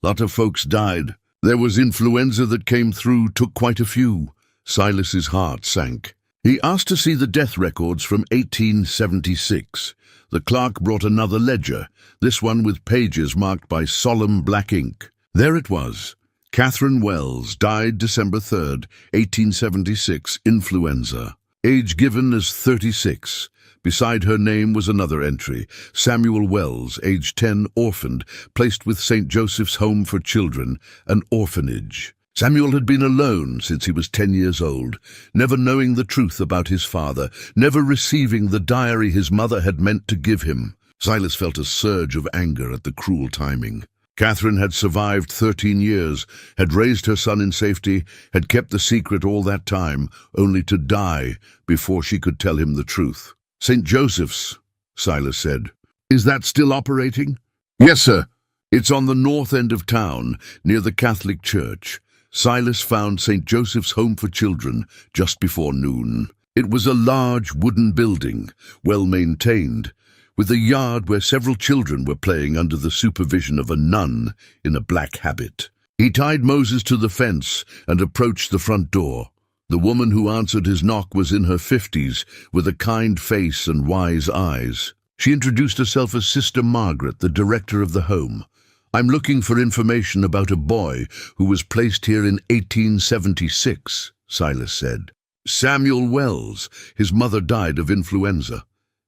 Lot of folks died. There was influenza that came through, took quite a few. Silas's heart sank. He asked to see the death records from 1876. The clerk brought another ledger, this one with pages marked by solemn black ink. There it was. Catherine Wells died December 3rd, 1876, influenza. Age given as 36. Beside her name was another entry, Samuel Wells, age 10, orphaned, placed with St. Joseph's Home for Children, an orphanage. Samuel had been alone since he was 10 years old, never knowing the truth about his father, never receiving the diary his mother had meant to give him. Silas felt a surge of anger at the cruel timing. Catherine had survived 13 years, had raised her son in safety, had kept the secret all that time, only to die before she could tell him the truth. St. Joseph's, Silas said. Is that still operating? Yes, sir. It's on the north end of town, near the Catholic Church. Silas found St. Joseph's Home for Children just before noon. It was a large wooden building, well maintained, with a yard where several children were playing under the supervision of a nun in a black habit. He tied Moses to the fence and approached the front door. The woman who answered his knock was in her 50s, with a kind face and wise eyes. She introduced herself as Sister Margaret, the director of the home. I'm looking for information about a boy who was placed here in 1876, Silas said. Samuel Wells. His mother died of influenza.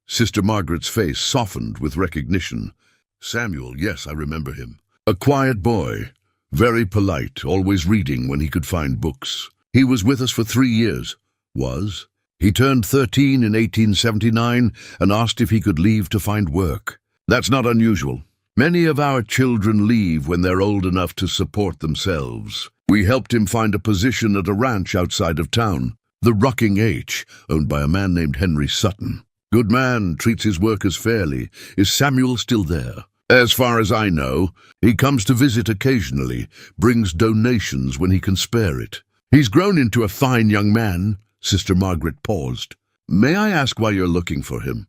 Sister Margaret's face softened with recognition. Samuel, yes, I remember him. A quiet boy, very polite, always reading when he could find books. He was with us for 3 years. Was. He turned 13 in 1879 and asked if he could leave to find work. That's not unusual. Many of our children leave when they're old enough to support themselves. We helped him find a position at a ranch outside of town, the Rocking H, owned by a man named Henry Sutton. Good man, treats his workers fairly. Is Samuel still there? As far as I know, he comes to visit occasionally, brings donations when he can spare it. He's grown into a fine young man. Sister Margaret paused. May I ask why you're looking for him?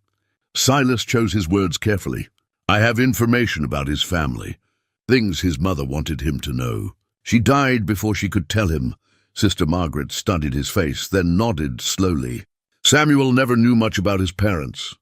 Silas chose his words carefully. I have information about his family, things his mother wanted him to know. She died before she could tell him. Sister Margaret studied his face, then nodded slowly. Samuel never knew much about his parents.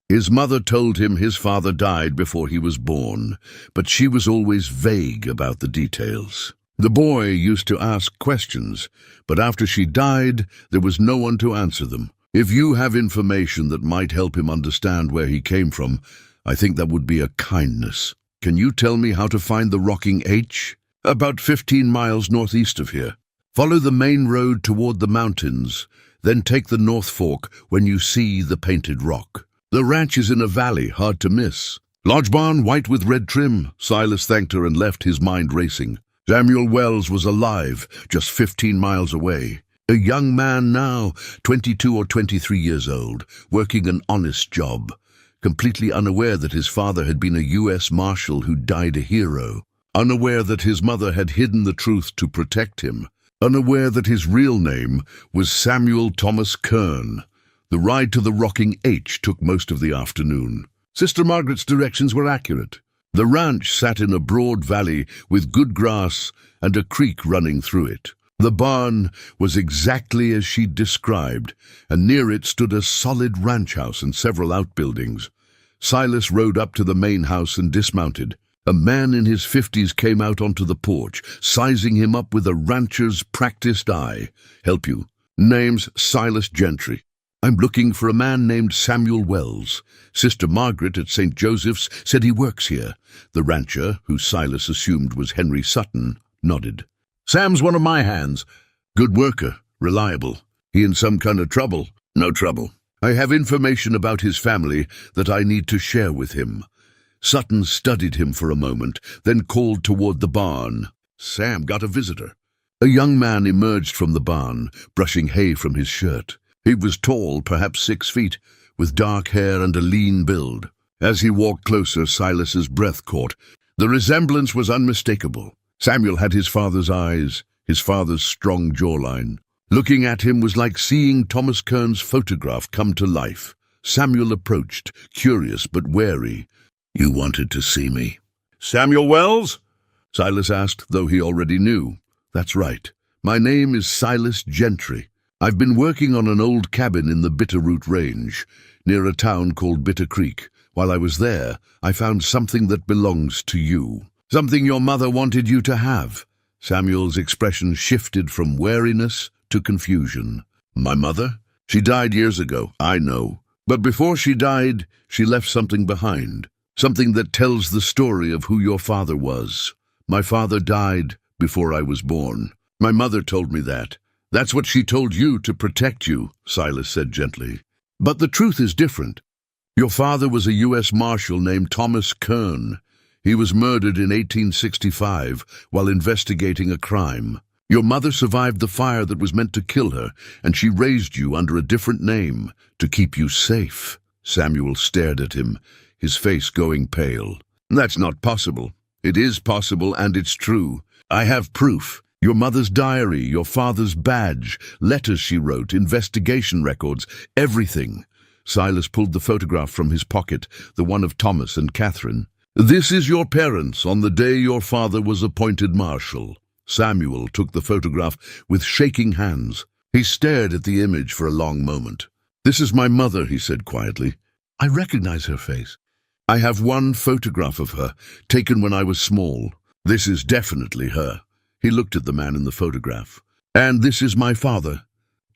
His mother told him his father died before he was born, but she was always vague about the details. The boy used to ask questions, but after she died, there was no one to answer them. If you have information that might help him understand where he came from, I think that would be a kindness. Can you tell me how to find the Rocking H? About 15 miles northeast of here. Follow the main road toward the mountains, then take the North Fork when you see the painted rock. The ranch is in a valley, hard to miss. Lodge barn, white with red trim. Silas thanked her and left, his mind racing. Samuel Wells was alive, just 15 miles away. A young man now, 22 or 23 years old, working an honest job, completely unaware that his father had been a U.S. Marshal who died a hero, unaware that his mother had hidden the truth to protect him, unaware that his real name was Samuel Thomas Kern. The ride to the Rocking H took most of the afternoon. Sister Margaret's directions were accurate. The ranch sat in a broad valley with good grass and a creek running through it. The barn was exactly as she'd described, and near it stood a solid ranch house and several outbuildings. Silas rode up to the main house and dismounted. A man in his 50s came out onto the porch, sizing him up with a rancher's practiced eye. Help you. Name's Silas Gentry. I'm looking for a man named Samuel Wells. Sister Margaret at St. Joseph's said he works here. The rancher, who Silas assumed was Henry Sutton, nodded. Sam's one of my hands. Good worker, reliable. He in some kind of trouble? No trouble. I have information about his family that I need to share with him. Sutton studied him for a moment, then called toward the barn. Sam got a visitor. A young man emerged from the barn, brushing hay from his shirt. He was tall, perhaps 6 feet, with dark hair and a lean build. As he walked closer, Silas's breath caught. The resemblance was unmistakable. Samuel had his father's eyes, his father's strong jawline. Looking at him was like seeing Thomas Kern's photograph come to life. Samuel approached, curious but wary. "You wanted to see me?" "Samuel Wells?" Silas asked, though he already knew. "That's right. My name is Silas Gentry. I've been working on an old cabin in the Bitterroot Range, near a town called Bitter Creek. While I was there, I found something that belongs to you. Something your mother wanted you to have." Samuel's expression shifted from wariness to confusion. "My mother? She died years ago, I know. But before she died, she left something behind. Something that tells the story of who your father was. My father died before I was born. My mother told me that. That's what she told you to protect you," Silas said gently. "But the truth is different. Your father was a U.S. Marshal named Thomas Kern. He was murdered in 1865 while investigating a crime. Your mother survived the fire that was meant to kill her, and she raised you under a different name to keep you safe." Samuel stared at him, his face going pale. "That's not possible." "It is possible, and it's true. I have proof. Your mother's diary, your father's badge, letters she wrote, investigation records, everything." Silas pulled the photograph from his pocket, the one of Thomas and Catherine. "This is your parents on the day your father was appointed marshal." Samuel took the photograph with shaking hands. He stared at the image for a long moment. "This is my mother," he said quietly. "I recognize her face. I have one photograph of her, taken when I was small. This is definitely her." He looked at the man in the photograph. "And this is my father,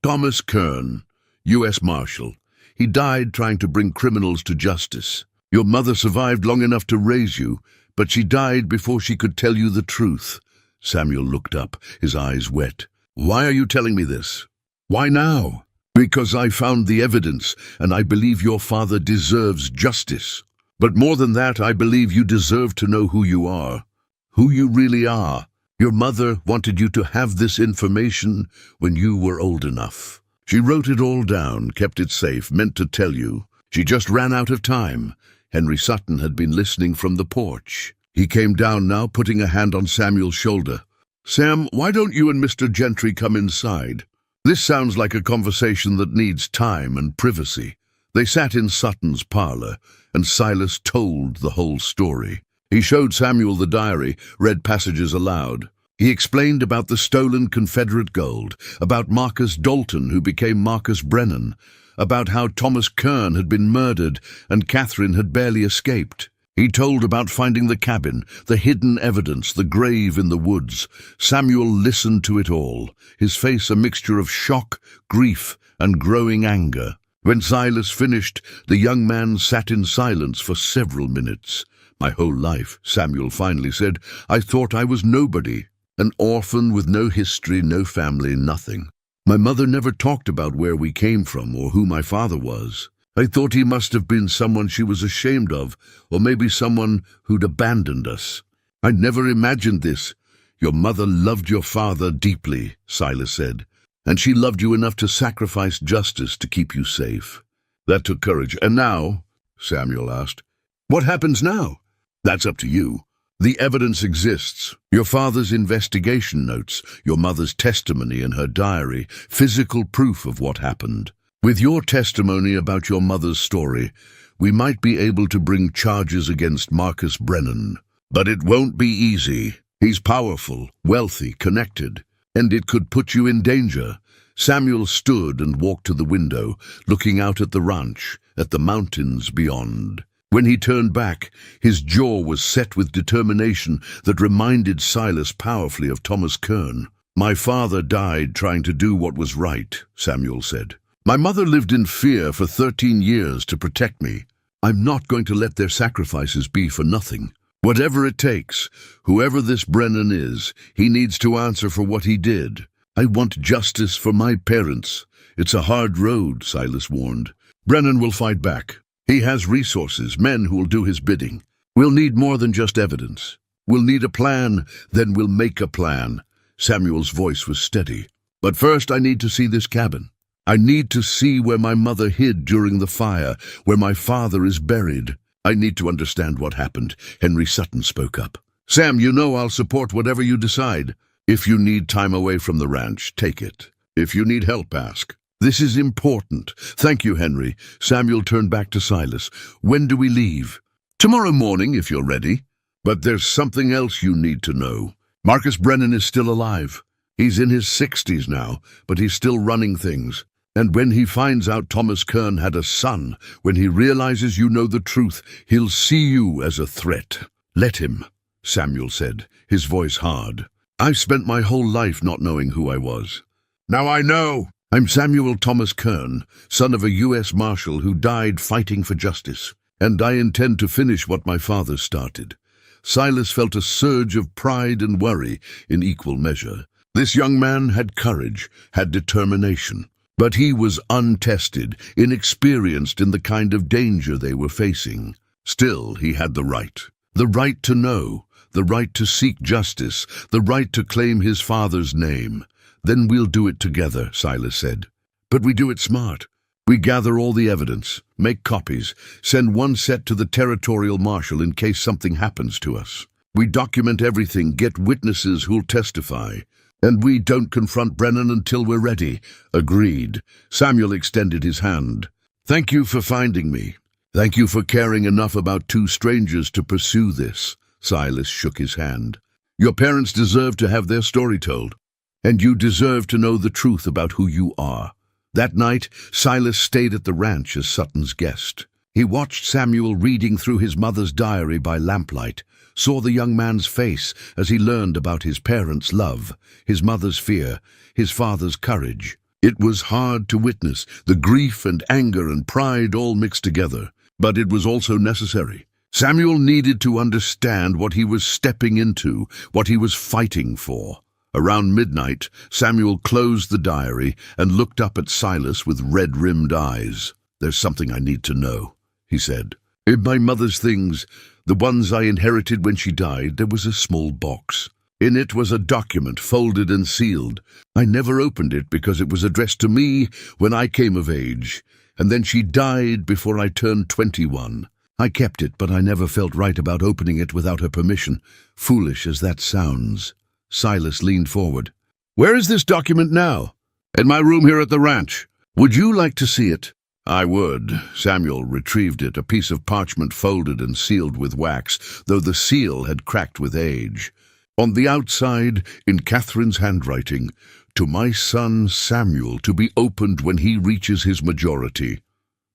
Thomas Kern, U.S. Marshal. He died trying to bring criminals to justice. Your mother survived long enough to raise you, but she died before she could tell you the truth." Samuel looked up, his eyes wet. "Why are you telling me this? Why now?" "Because I found the evidence, and I believe your father deserves justice. But more than that, I believe you deserve to know who you are, who you really are. Your mother wanted you to have this information when you were old enough. She wrote it all down, kept it safe, meant to tell you. She just ran out of time." Henry Sutton had been listening from the porch. He came down now, putting a hand on Samuel's shoulder. "Sam, why don't you and Mr. Gentry come inside? This sounds like a conversation that needs time and privacy." They sat in Sutton's parlor, and Silas told the whole story. He showed Samuel the diary, read passages aloud. He explained about the stolen Confederate gold, about Marcus Dalton, who became Marcus Brennan, about how Thomas Kern had been murdered and Catherine had barely escaped. He told about finding the cabin, the hidden evidence, the grave in the woods. Samuel listened to it all, his face a mixture of shock, grief, and growing anger. When Silas finished, the young man sat in silence for several minutes. "My whole life," Samuel finally said, "I thought I was nobody, an orphan with no history, no family, nothing. My mother never talked about where we came from or who my father was. I thought he must have been someone she was ashamed of, or maybe someone who'd abandoned us. I never imagined this. Your mother loved your father deeply," Silas said, "and she loved you enough to sacrifice justice to keep you safe. That took courage. And now," Samuel asked, "what happens now?" "That's up to you. The evidence exists. Your father's investigation notes, your mother's testimony in her diary, physical proof of what happened. With your testimony about your mother's story, we might be able to bring charges against Marcus Brennan. But it won't be easy. He's powerful, wealthy, connected, and it could put you in danger." Samuel stood and walked to the window, looking out at the ranch, at the mountains beyond. When he turned back, his jaw was set with determination that reminded Silas powerfully of Thomas Kern. "My father died trying to do what was right," Samuel said. "My mother lived in fear for 13 years to protect me. I'm not going to let their sacrifices be for nothing. Whatever it takes, whoever this Brennan is, he needs to answer for what he did. I want justice for my parents." "It's a hard road," Silas warned. "Brennan will fight back. He has resources, men who will do his bidding. We'll need more than just evidence. We'll need a plan, then we'll make a plan." Samuel's voice was steady. "But first I need to see this cabin. I need to see where my mother hid during the fire, where my father is buried. I need to understand what happened." Henry Sutton spoke up. "Sam, you know I'll support whatever you decide. If you need time away from the ranch, take it. If you need help, ask. This is important." "Thank you, Henry." Samuel turned back to Silas. "When do we leave?" "Tomorrow morning, if you're ready. But there's something else you need to know. Marcus Brennan is still alive. He's in his 60s now, but he's still running things. And when he finds out Thomas Kern had a son, when he realizes you know the truth, he'll see you as a threat." "Let him," Samuel said, his voice hard. "I've spent my whole life not knowing who I was. Now I know. I'm Samuel Thomas Kern, son of a U.S. Marshal who died fighting for justice, and I intend to finish what my father started." Silas felt a surge of pride and worry in equal measure. This young man had courage, had determination, but he was untested, inexperienced in the kind of danger they were facing. Still, he had the right to know, the right to seek justice, the right to claim his father's name. "Then we'll do it together," Silas said. "But we do it smart. We gather all the evidence, make copies, send one set to the territorial marshal in case something happens to us. We document everything, get witnesses who'll testify. And we don't confront Brennan until we're ready." "Agreed." Samuel extended his hand. "Thank you for finding me. Thank you for caring enough about two strangers to pursue this." Silas shook his hand. "Your parents deserve to have their story told. And you deserve to know the truth about who you are." That night, Silas stayed at the ranch as Sutton's guest. He watched Samuel reading through his mother's diary by lamplight, saw the young man's face as he learned about his parents' love, his mother's fear, his father's courage. It was hard to witness, the grief and anger and pride all mixed together, but it was also necessary. Samuel needed to understand what he was stepping into, what he was fighting for. Around midnight, Samuel closed the diary and looked up at Silas with red-rimmed eyes. "There's something I need to know," he said. "In my mother's things, the ones I inherited when she died, there was a small box. In it was a document, folded and sealed. I never opened it because it was addressed to me when I came of age, and then she died before I turned 21. I kept it, but I never felt right about opening it without her permission, foolish as that sounds." Silas leaned forward. "Where is this document now?" "In my room here at the ranch. Would you like to see it?" "I would." Samuel retrieved it, a piece of parchment folded and sealed with wax, though the seal had cracked with age. On the outside, in Catherine's handwriting, "To my son Samuel, to be opened when he reaches his majority."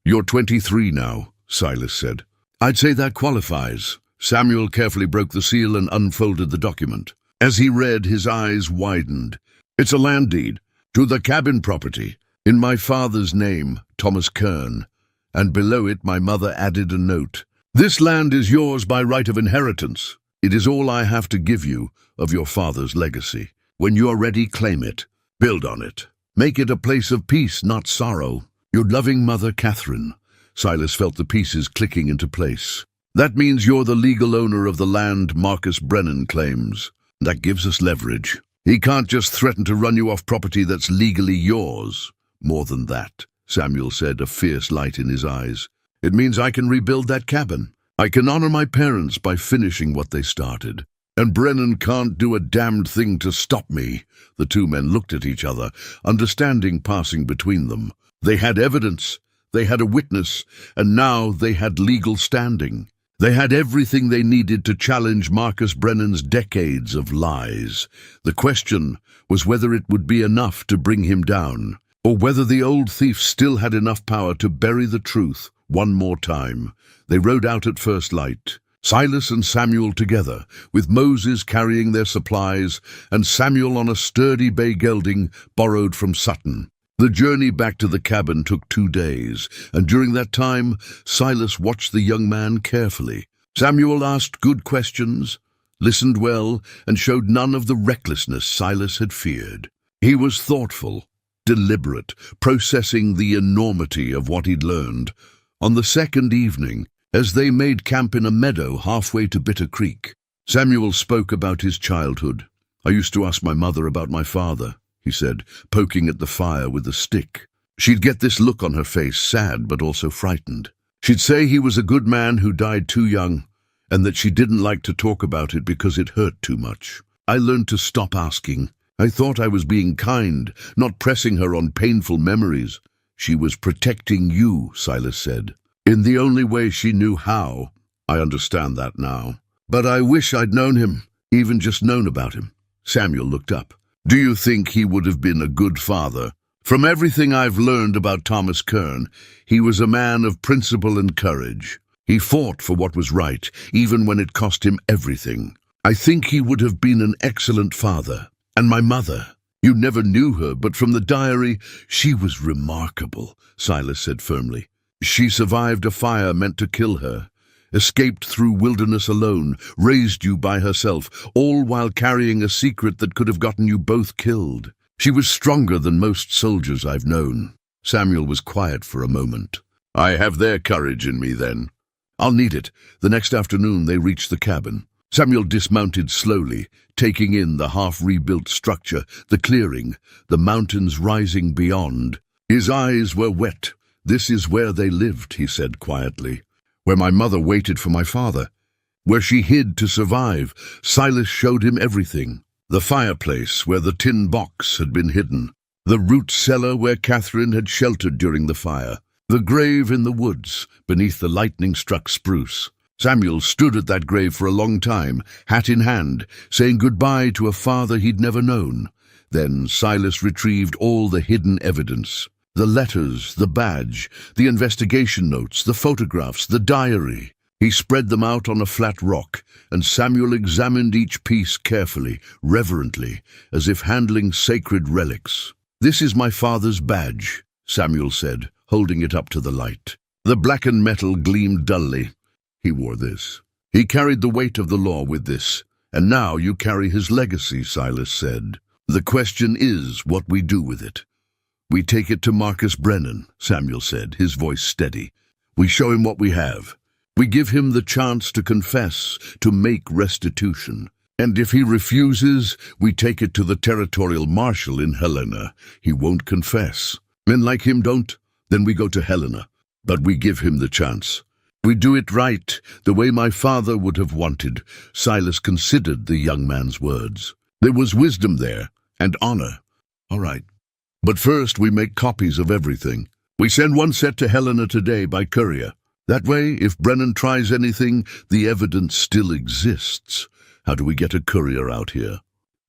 "You're 23 now," Silas said. "I'd say that qualifies." Samuel carefully broke the seal and unfolded the document. As he read, his eyes widened. "It's a land deed, to the cabin property, in my father's name, Thomas Kern." And below it my mother added a note. "This land is yours by right of inheritance. It is all I have to give you of your father's legacy. When you are ready, claim it. Build on it. Make it a place of peace, not sorrow. Your loving mother, Catherine." Silas felt the pieces clicking into place. "That means you're the legal owner of the land Marcus Brennan claims. That gives us leverage. He can't just threaten to run you off property that's legally yours." "More than that," Samuel said, a fierce light in his eyes. "It means I can rebuild that cabin. I can honor my parents by finishing what they started. And Brennan can't do a damned thing to stop me." The two men looked at each other, understanding passing between them. They had evidence, they had a witness, and now they had legal standing. They had everything they needed to challenge Marcus Brennan's decades of lies. The question was whether it would be enough to bring him down, or whether the old thief still had enough power to bury the truth one more time. They rode out at first light, Silas and Samuel together, with Moses carrying their supplies and Samuel on a sturdy bay gelding borrowed from Sutton. The journey back to the cabin took 2 days, and during that time, Silas watched the young man carefully. Samuel asked good questions, listened well, and showed none of the recklessness Silas had feared. He was thoughtful, deliberate, processing the enormity of what he'd learned. On the second evening, as they made camp in a meadow halfway to Bitter Creek, Samuel spoke about his childhood. I used to ask my mother about my father," he said, poking at the fire with a stick. She'd get this look on her face, sad but also frightened. She'd say he was a good man who died too young, and that she didn't like to talk about it because it hurt too much. I learned to stop asking. I thought I was being kind, not pressing her on painful memories. "She was protecting you," Silas said, "in the only way she knew how. I understand that now. But I wish I'd known him, even just known about him." Samuel looked up. "Do you think he would have been a good father?" "From everything I've learned about Thomas Kern, he was a man of principle and courage. He fought for what was right, even when it cost him everything. I think he would have been an excellent father. And my mother, you never knew her, but from the diary, she was remarkable," Silas said firmly. "She survived a fire meant to kill her, escaped through wilderness alone, raised you by herself, all while carrying a secret that could have gotten you both killed. She was stronger than most soldiers I've known." Samuel was quiet for a moment. "I have their courage in me, then. I'll need it." The next afternoon they reached the cabin. Samuel dismounted slowly, taking in the half-rebuilt structure, the clearing, the mountains rising beyond. His eyes were wet. "This is where they lived," he said quietly. "Where my mother waited for my father. Where she hid to survive." Silas showed him everything. The fireplace where the tin box had been hidden. The root cellar where Catherine had sheltered during the fire. The grave in the woods, beneath the lightning-struck spruce. Samuel stood at that grave for a long time, hat in hand, saying goodbye to a father he'd never known. Then Silas retrieved all the hidden evidence. The letters, the badge, the investigation notes, the photographs, the diary. He spread them out on a flat rock, and Samuel examined each piece carefully, reverently, as if handling sacred relics. "This is my father's badge," Samuel said, holding it up to the light. The blackened metal gleamed dully. "He wore this. He carried the weight of the law with this. And now you carry his legacy," Silas said. "The question is what we do with it." "We take it to Marcus Brennan," Samuel said, his voice steady. "We show him what we have. We give him the chance to confess, to make restitution. And if he refuses, we take it to the territorial marshal in Helena. He won't confess. Men like him don't. Then we go to Helena. But we give him the chance. We do it right, the way my father would have wanted." Silas considered the young man's words. There was wisdom there, and honor. "All right. But first we make copies of everything. We send one set to Helena today by courier. That way, if Brennan tries anything, the evidence still exists. How do we get a courier out here?"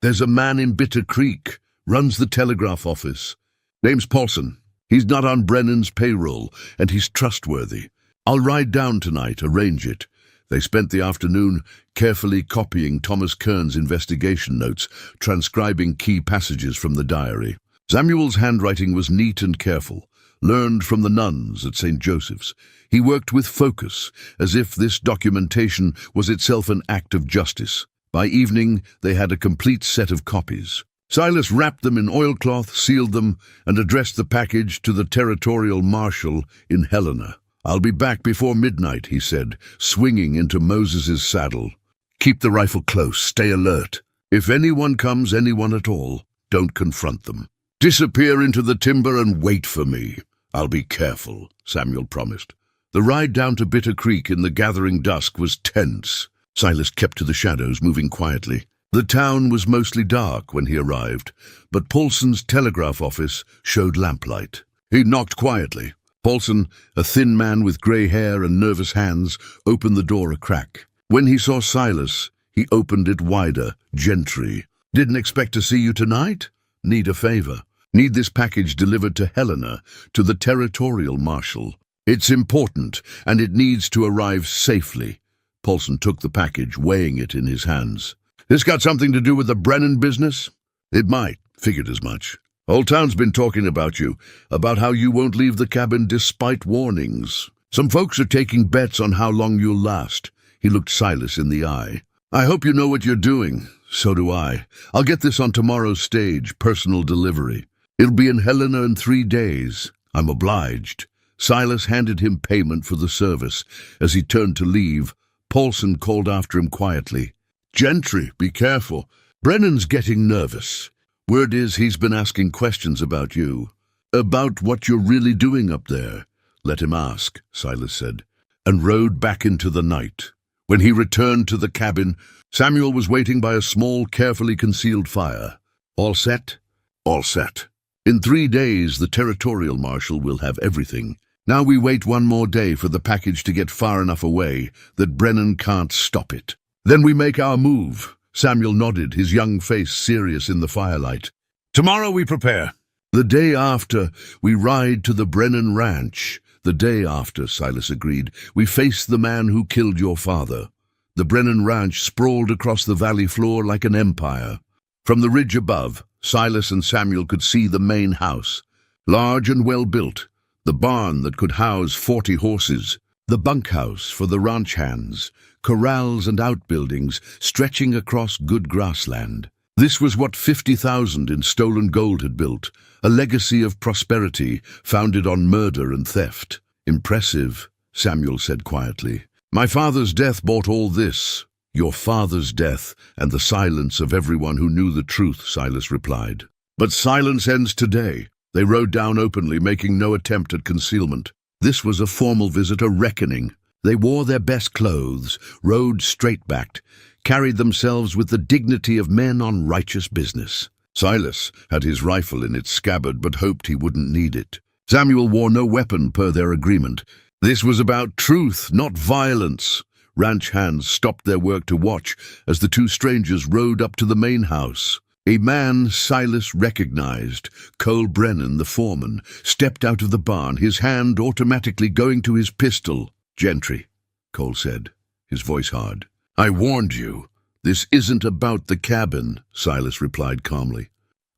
"There's a man in Bitter Creek, runs the telegraph office. Name's Paulson. He's not on Brennan's payroll, and he's trustworthy. I'll ride down tonight, arrange it." They spent the afternoon carefully copying Thomas Kern's investigation notes, transcribing key passages from the diary. Samuel's handwriting was neat and careful, learned from the nuns at St. Joseph's. He worked with focus, as if this documentation was itself an act of justice. By evening, they had a complete set of copies. Silas wrapped them in oilcloth, sealed them, and addressed the package to the territorial marshal in Helena. "I'll be back before midnight," he said, swinging into Moses's saddle. "Keep the rifle close, stay alert. If anyone comes, anyone at all, don't confront them. Disappear into the timber and wait for me." "I'll be careful," Samuel promised. The ride down to Bitter Creek in the gathering dusk was tense. Silas kept to the shadows, moving quietly. The town was mostly dark when he arrived, but Paulson's telegraph office showed lamplight. He knocked quietly. Paulson, a thin man with grey hair and nervous hands, opened the door a crack. When he saw Silas, he opened it wider, gently. "Didn't expect to see you tonight? Need a favor. Need this package delivered to Helena, to the territorial marshal. It's important, and it needs to arrive safely." Paulson took the package, weighing it in his hands. "This got something to do with the Brennan business?" "It might. Figured as much. Whole town's been talking about you, about how you won't leave the cabin despite warnings. Some folks are taking bets on how long you'll last." He looked Silas in the eye. "I hope you know what you're doing." "So do I. I'll get this on tomorrow's stage, personal delivery. It'll be in Helena in 3 days. I'm obliged." Silas handed him payment for the service. As he turned to leave, Paulson called after him quietly. "Gentry, be careful. Brennan's getting nervous. Word is he's been asking questions about you. About what you're really doing up there. Let him ask, Silas said, and rode back into the night. When he returned to the cabin, Samuel was waiting by a small, carefully concealed fire. All set? All set. In 3 days, the territorial marshal will have everything. Now we wait 1 more day for the package to get far enough away that Brennan can't stop it. Then we make our move. Samuel nodded, his young face serious in the firelight. Tomorrow we prepare. The day after, we ride to the Brennan Ranch. The day after, Silas agreed, we face the man who killed your father. The Brennan Ranch sprawled across the valley floor like an empire. From the ridge above, Silas and Samuel could see the main house, large and well built, the barn that could house 40 horses, the bunkhouse for the ranch hands, corrals and outbuildings stretching across good grassland. This was what 50,000 in stolen gold had built, a legacy of prosperity founded on murder and theft. Impressive, Samuel said quietly. My father's death bought all this. Your father's death and the silence of everyone who knew the truth, Silas replied. But silence ends today. They rode down openly, making no attempt at concealment. This was a formal visit, a reckoning. They wore their best clothes, rode straight-backed, carried themselves with the dignity of men on righteous business. Silas had his rifle in its scabbard but hoped he wouldn't need it. Samuel wore no weapon per their agreement. This was about truth, not violence. Ranch hands stopped their work to watch as the 2 strangers rode up to the main house. A man Silas recognized, Cole Brennan, the foreman, stepped out of the barn, his hand automatically going to his pistol. Gentry, Cole said, his voice hard. I warned you. This isn't about the cabin, Silas replied calmly.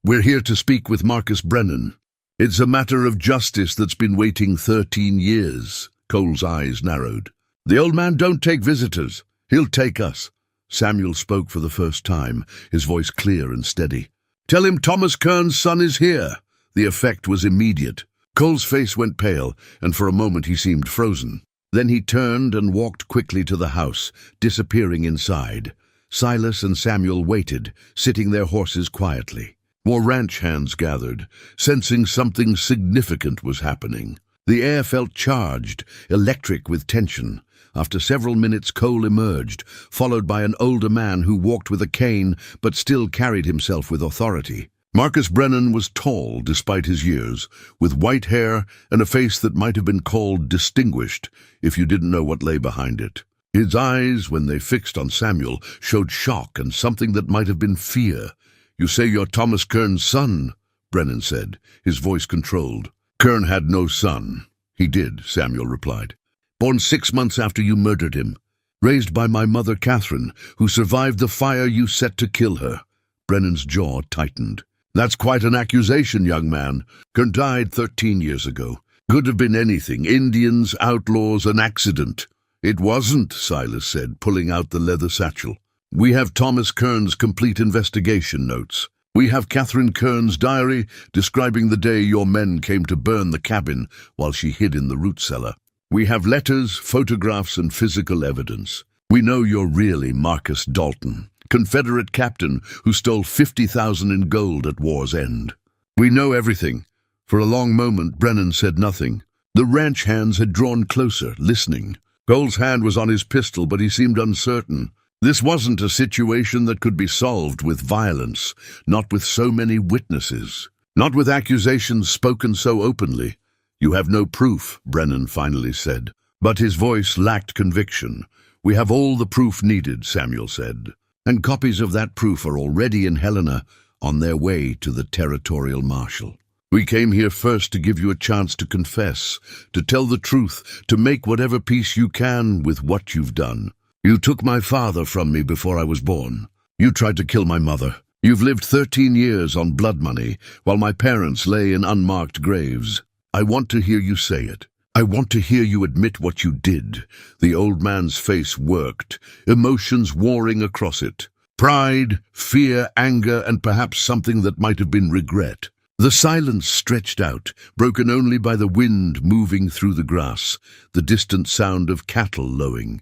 We're here to speak with Marcus Brennan. It's a matter of justice that's been waiting 13 years. Cole's eyes narrowed. The old man don't take visitors. He'll take us. Samuel spoke for the first time, his voice clear and steady. Tell him Thomas Kern's son is here. The effect was immediate. Cole's face went pale, and for a moment he seemed frozen. Then he turned and walked quickly to the house, disappearing inside. Silas and Samuel waited, sitting their horses quietly. More ranch hands gathered, sensing something significant was happening. The air felt charged, electric with tension. After several minutes, Cole emerged, followed by an older man who walked with a cane but still carried himself with authority. Marcus Brennan was tall despite his years, with white hair and a face that might have been called distinguished if you didn't know what lay behind it. His eyes, when they fixed on Samuel, showed shock and something that might have been fear. You say you're Thomas Kern's son, Brennan said, his voice controlled. Kern had no son. He did, Samuel replied. Born 6 months after you murdered him. Raised by my mother Catherine, who survived the fire you set to kill her. Brennan's jaw tightened. That's quite an accusation, young man. Kern died 13 years ago. Could have been anything. Indians, outlaws, an accident. It wasn't, Silas said, pulling out the leather satchel. We have Thomas Kern's complete investigation notes. We have Catherine Kern's diary describing the day your men came to burn the cabin while she hid in the root cellar. We have letters, photographs, and physical evidence. We know you're really Marcus Dalton, Confederate captain who stole 50,000 in gold at war's end. We know everything. For a long moment, Brennan said nothing. The ranch hands had drawn closer, listening. Cole's hand was on his pistol, but he seemed uncertain. This wasn't a situation that could be solved with violence, not with so many witnesses, not with accusations spoken so openly. You have no proof, Brennan finally said, but his voice lacked conviction. We have all the proof needed, Samuel said, and copies of that proof are already in Helena on their way to the territorial marshal. We came here first to give you a chance to confess, to tell the truth, to make whatever peace you can with what you've done. You took my father from me before I was born. You tried to kill my mother. You've lived 13 years on blood money, while my parents lay in unmarked graves. I want to hear you say it. I want to hear you admit what you did. The old man's face worked, emotions warring across it. Pride, fear, anger, and perhaps something that might have been regret. The silence stretched out, broken only by the wind moving through the grass, the distant sound of cattle lowing.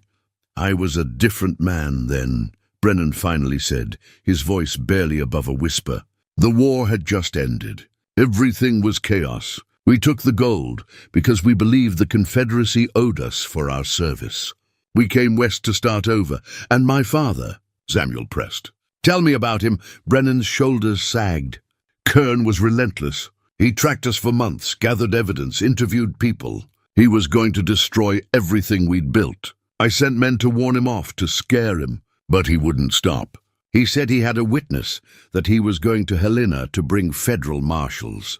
I was a different man then, Brennan finally said, his voice barely above a whisper. The war had just ended. Everything was chaos. We took the gold because we believed the Confederacy owed us for our service. We came west to start over, and my father, Samuel pressed. Tell me about him. Brennan's shoulders sagged. Kern was relentless. He tracked us for months, gathered evidence, interviewed people. He was going to destroy everything we'd built. I sent men to warn him off, to scare him, but he wouldn't stop. He said he had a witness, that he was going to Helena to bring federal marshals.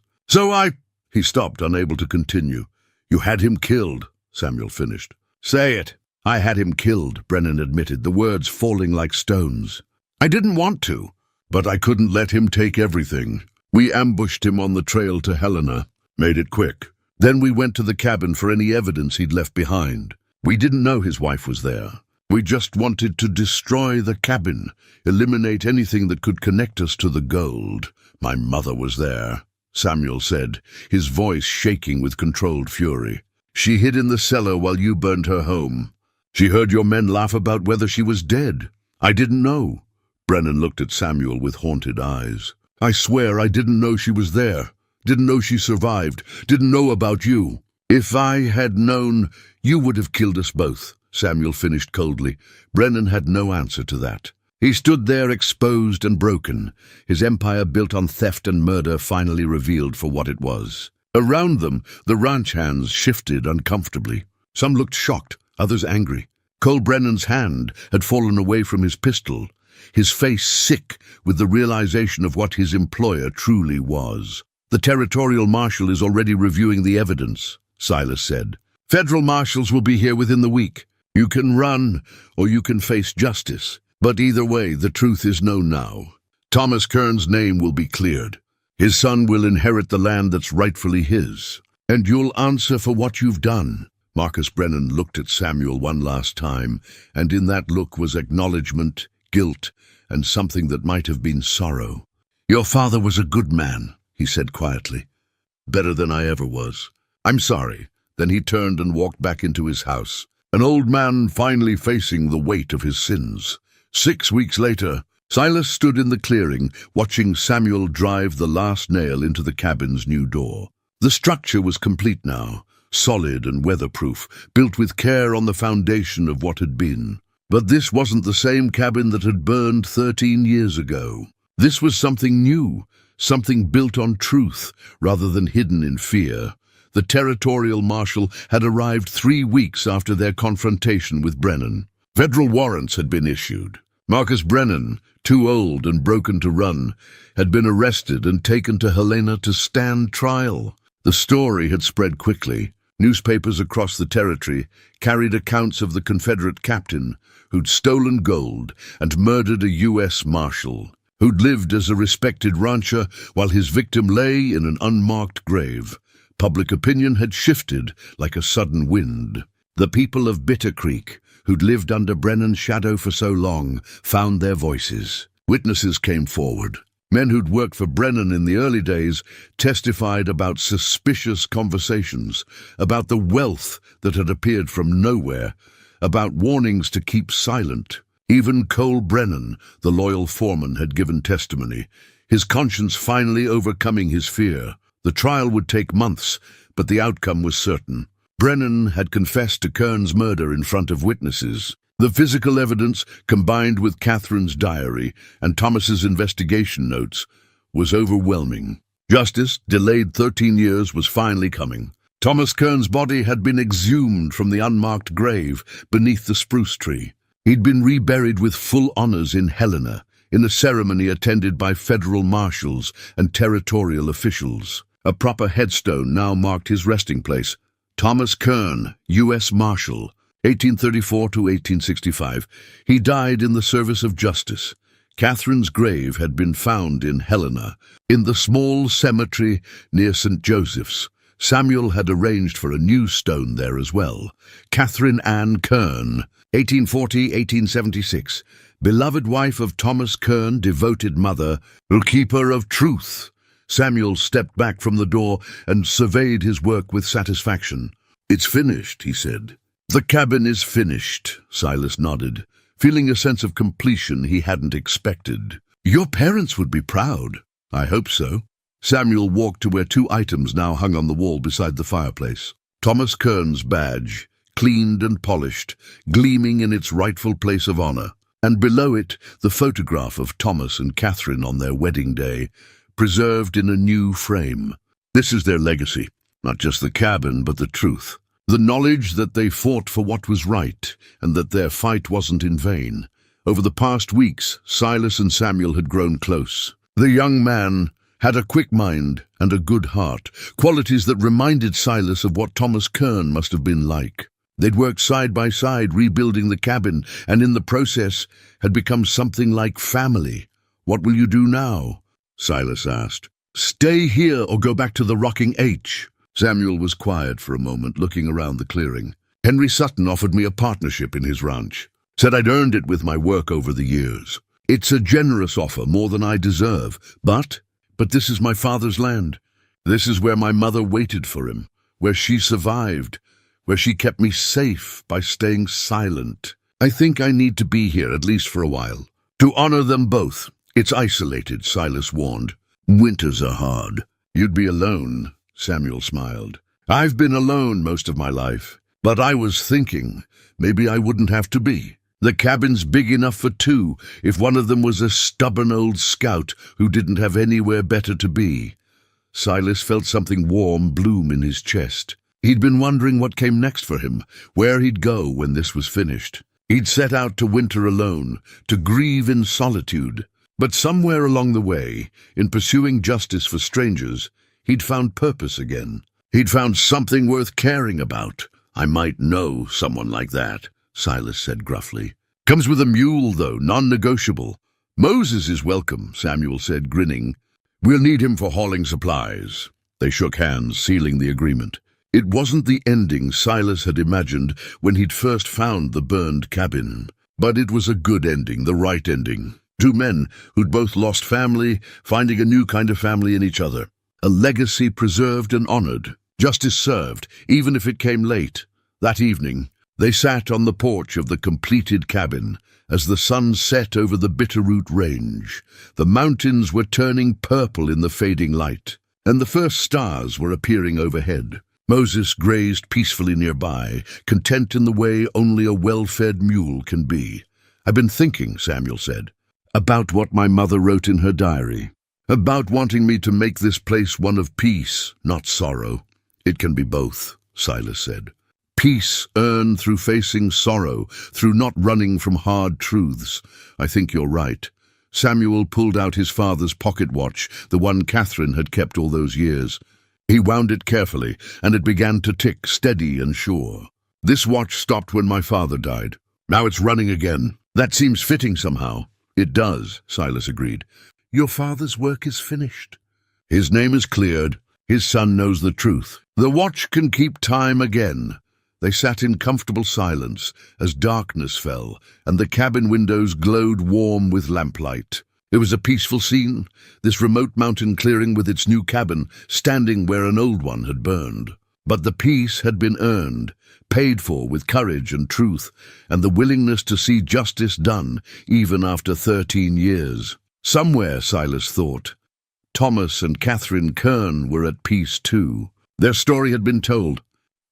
He stopped, unable to continue. You had him killed, Samuel finished. Say it. I had him killed, Brennan admitted, the words falling like stones. I didn't want to, but I couldn't let him take everything. We ambushed him on the trail to Helena, made it quick. Then we went to the cabin for any evidence he'd left behind. We didn't know his wife was there. We just wanted to destroy the cabin, eliminate anything that could connect us to the gold. My mother was there, Samuel said, his voice shaking with controlled fury. She hid in the cellar while you burned her home. She heard your men laugh about whether she was dead. I didn't know. Brennan looked at Samuel with haunted eyes. I swear I didn't know she was there. Didn't know she survived. Didn't know about you. If I had known, you would have killed us both, Samuel finished coldly. Brennan had no answer to that. He stood there exposed and broken, his empire built on theft and murder finally revealed for what it was. Around them, the ranch hands shifted uncomfortably. Some looked shocked, others angry. Cole Brennan's hand had fallen away from his pistol, his face sick with the realization of what his employer truly was. The territorial marshal is already reviewing the evidence, Silas said. Federal marshals will be here within the week. You can run, or you can face justice. But either way, the truth is known now. Thomas Kern's name will be cleared. His son will inherit the land that's rightfully his. And you'll answer for what you've done. Marcus Brennan looked at Samuel one last time, and in that look was acknowledgement, guilt, and something that might have been sorrow. Your father was a good man, he said quietly. Better than I ever was. I'm sorry. Then he turned and walked back into his house, an old man finally facing the weight of his sins. 6 weeks later, Silas stood in the clearing, watching Samuel drive the last nail into the cabin's new door. The structure was complete now, solid and weatherproof, built with care on the foundation of what had been. But this wasn't the same cabin that had burned 13 years ago. This was something new, something built on truth rather than hidden in fear. The territorial marshal had arrived 3 weeks after their confrontation with Brennan. Federal warrants had been issued. Marcus Brennan, too old and broken to run, had been arrested and taken to Helena to stand trial. The story had spread quickly. Newspapers across the territory carried accounts of the Confederate captain who'd stolen gold and murdered a U.S. marshal, who'd lived as a respected rancher while his victim lay in an unmarked grave. Public opinion had shifted like a sudden wind. The people of Bitter Creek, who'd lived under Brennan's shadow for so long, found their voices. Witnesses came forward. Men who'd worked for Brennan in the early days testified about suspicious conversations, about the wealth that had appeared from nowhere, about warnings to keep silent. Even Cole Brennan, the loyal foreman, had given testimony, his conscience finally overcoming his fear. The trial would take months, but the outcome was certain. Brennan had confessed to Kern's murder in front of witnesses. The physical evidence, combined with Catherine's diary and Thomas's investigation notes, was overwhelming. Justice, delayed 13 years, was finally coming. Thomas Kern's body had been exhumed from the unmarked grave beneath the spruce tree. He'd been reburied with full honors in Helena, in a ceremony attended by federal marshals and territorial officials. A proper headstone now marked his resting place. Thomas Kern, U.S. Marshal, 1834 to 1865. He died in the service of justice. Catherine's grave had been found in Helena, in the small cemetery near St. Joseph's. Samuel had arranged for a new stone there as well. Catherine Ann Kern, 1840-1876. Beloved wife of Thomas Kern, devoted mother, keeper of truth. Samuel stepped back from the door and surveyed his work with satisfaction. It's finished, he said. "The cabin is finished," Silas nodded, feeling a sense of completion he hadn't expected. "Your parents would be proud." "I hope so." Samuel walked to where two items now hung on the wall beside the fireplace. Thomas Kern's badge, cleaned and polished, gleaming in its rightful place of honor, and below it the photograph of Thomas and Catherine on their wedding day, preserved in a new frame. This is their legacy, not just the cabin, but the truth. The knowledge that they fought for what was right, and that their fight wasn't in vain. Over the past weeks, Silas and Samuel had grown close. The young man had a quick mind and a good heart, qualities that reminded Silas of what Thomas Kern must have been like. They'd worked side by side rebuilding the cabin, and in the process had become something like family. "What will you do now?" Silas asked. "Stay here or go back to the Rocking H." Samuel was quiet for a moment, looking around the clearing. "Henry Sutton offered me a partnership in his ranch. Said I'd earned it with my work over the years. It's a generous offer, more than I deserve, but this is my father's land. This is where my mother waited for him, where she survived, where she kept me safe by staying silent. I think I need to be here, at least for a while. To honor them both." "It's isolated," Silas warned. "Winters are hard." "You'd be alone," Samuel smiled. "I've been alone most of my life, but I was thinking maybe I wouldn't have to be. The cabin's big enough for two if one of them was a stubborn old scout who didn't have anywhere better to be." Silas felt something warm bloom in his chest. He'd been wondering what came next for him, where he'd go when this was finished. He'd set out to winter alone, to grieve in solitude. But somewhere along the way, in pursuing justice for strangers, he'd found purpose again. He'd found something worth caring about. "I might know someone like that," Silas said gruffly. "Comes with a mule, though, non-negotiable." "Moses is welcome," Samuel said, grinning. "We'll need him for hauling supplies." They shook hands, sealing the agreement. It wasn't the ending Silas had imagined when he'd first found the burned cabin. But it was a good ending, the right ending. Two men who'd both lost family, finding a new kind of family in each other. A legacy preserved and honored. Justice served, even if it came late. That evening, they sat on the porch of the completed cabin as the sun set over the Bitterroot Range. The mountains were turning purple in the fading light, and the first stars were appearing overhead. Moses grazed peacefully nearby, content in the way only a well-fed mule can be. "I've been thinking," Samuel said, "about what my mother wrote in her diary. About wanting me to make this place one of peace, not sorrow." "It can be both," Silas said. "Peace earned through facing sorrow, through not running from hard truths. I think you're right." Samuel pulled out his father's pocket watch, the one Catherine had kept all those years. He wound it carefully, and it began to tick, steady and sure. "This watch stopped when my father died. Now it's running again. That seems fitting somehow." "It does," Silas agreed. "Your father's work is finished. His name is cleared. His son knows the truth. The watch can keep time again." They sat in comfortable silence as darkness fell, and the cabin windows glowed warm with lamplight. It was a peaceful scene, this remote mountain clearing with its new cabin standing where an old one had burned. But the peace had been earned, paid for with courage and truth, and the willingness to see justice done, even after 13 years. Somewhere, Silas thought, Thomas and Catherine Kern were at peace too. Their story had been told.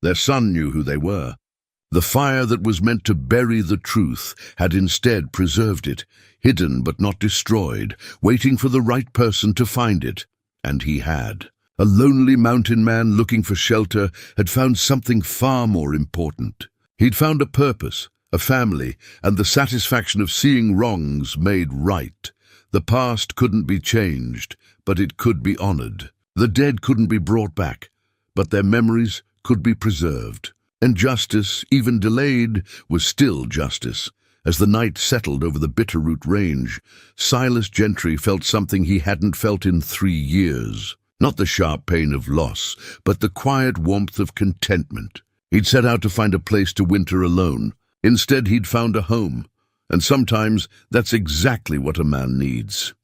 Their son knew who they were. The fire that was meant to bury the truth had instead preserved it, hidden but not destroyed, waiting for the right person to find it. And he had. A lonely mountain man looking for shelter had found something far more important. He'd found a purpose, a family, and the satisfaction of seeing wrongs made right. The past couldn't be changed, but it could be honored. The dead couldn't be brought back, but their memories could be preserved. And justice, even delayed, was still justice. As the night settled over the Bitterroot Range, Silas Gentry felt something he hadn't felt in 3 years. Not the sharp pain of loss, but the quiet warmth of contentment. He'd set out to find a place to winter alone. Instead, he'd found a home. And sometimes that's exactly what a man needs.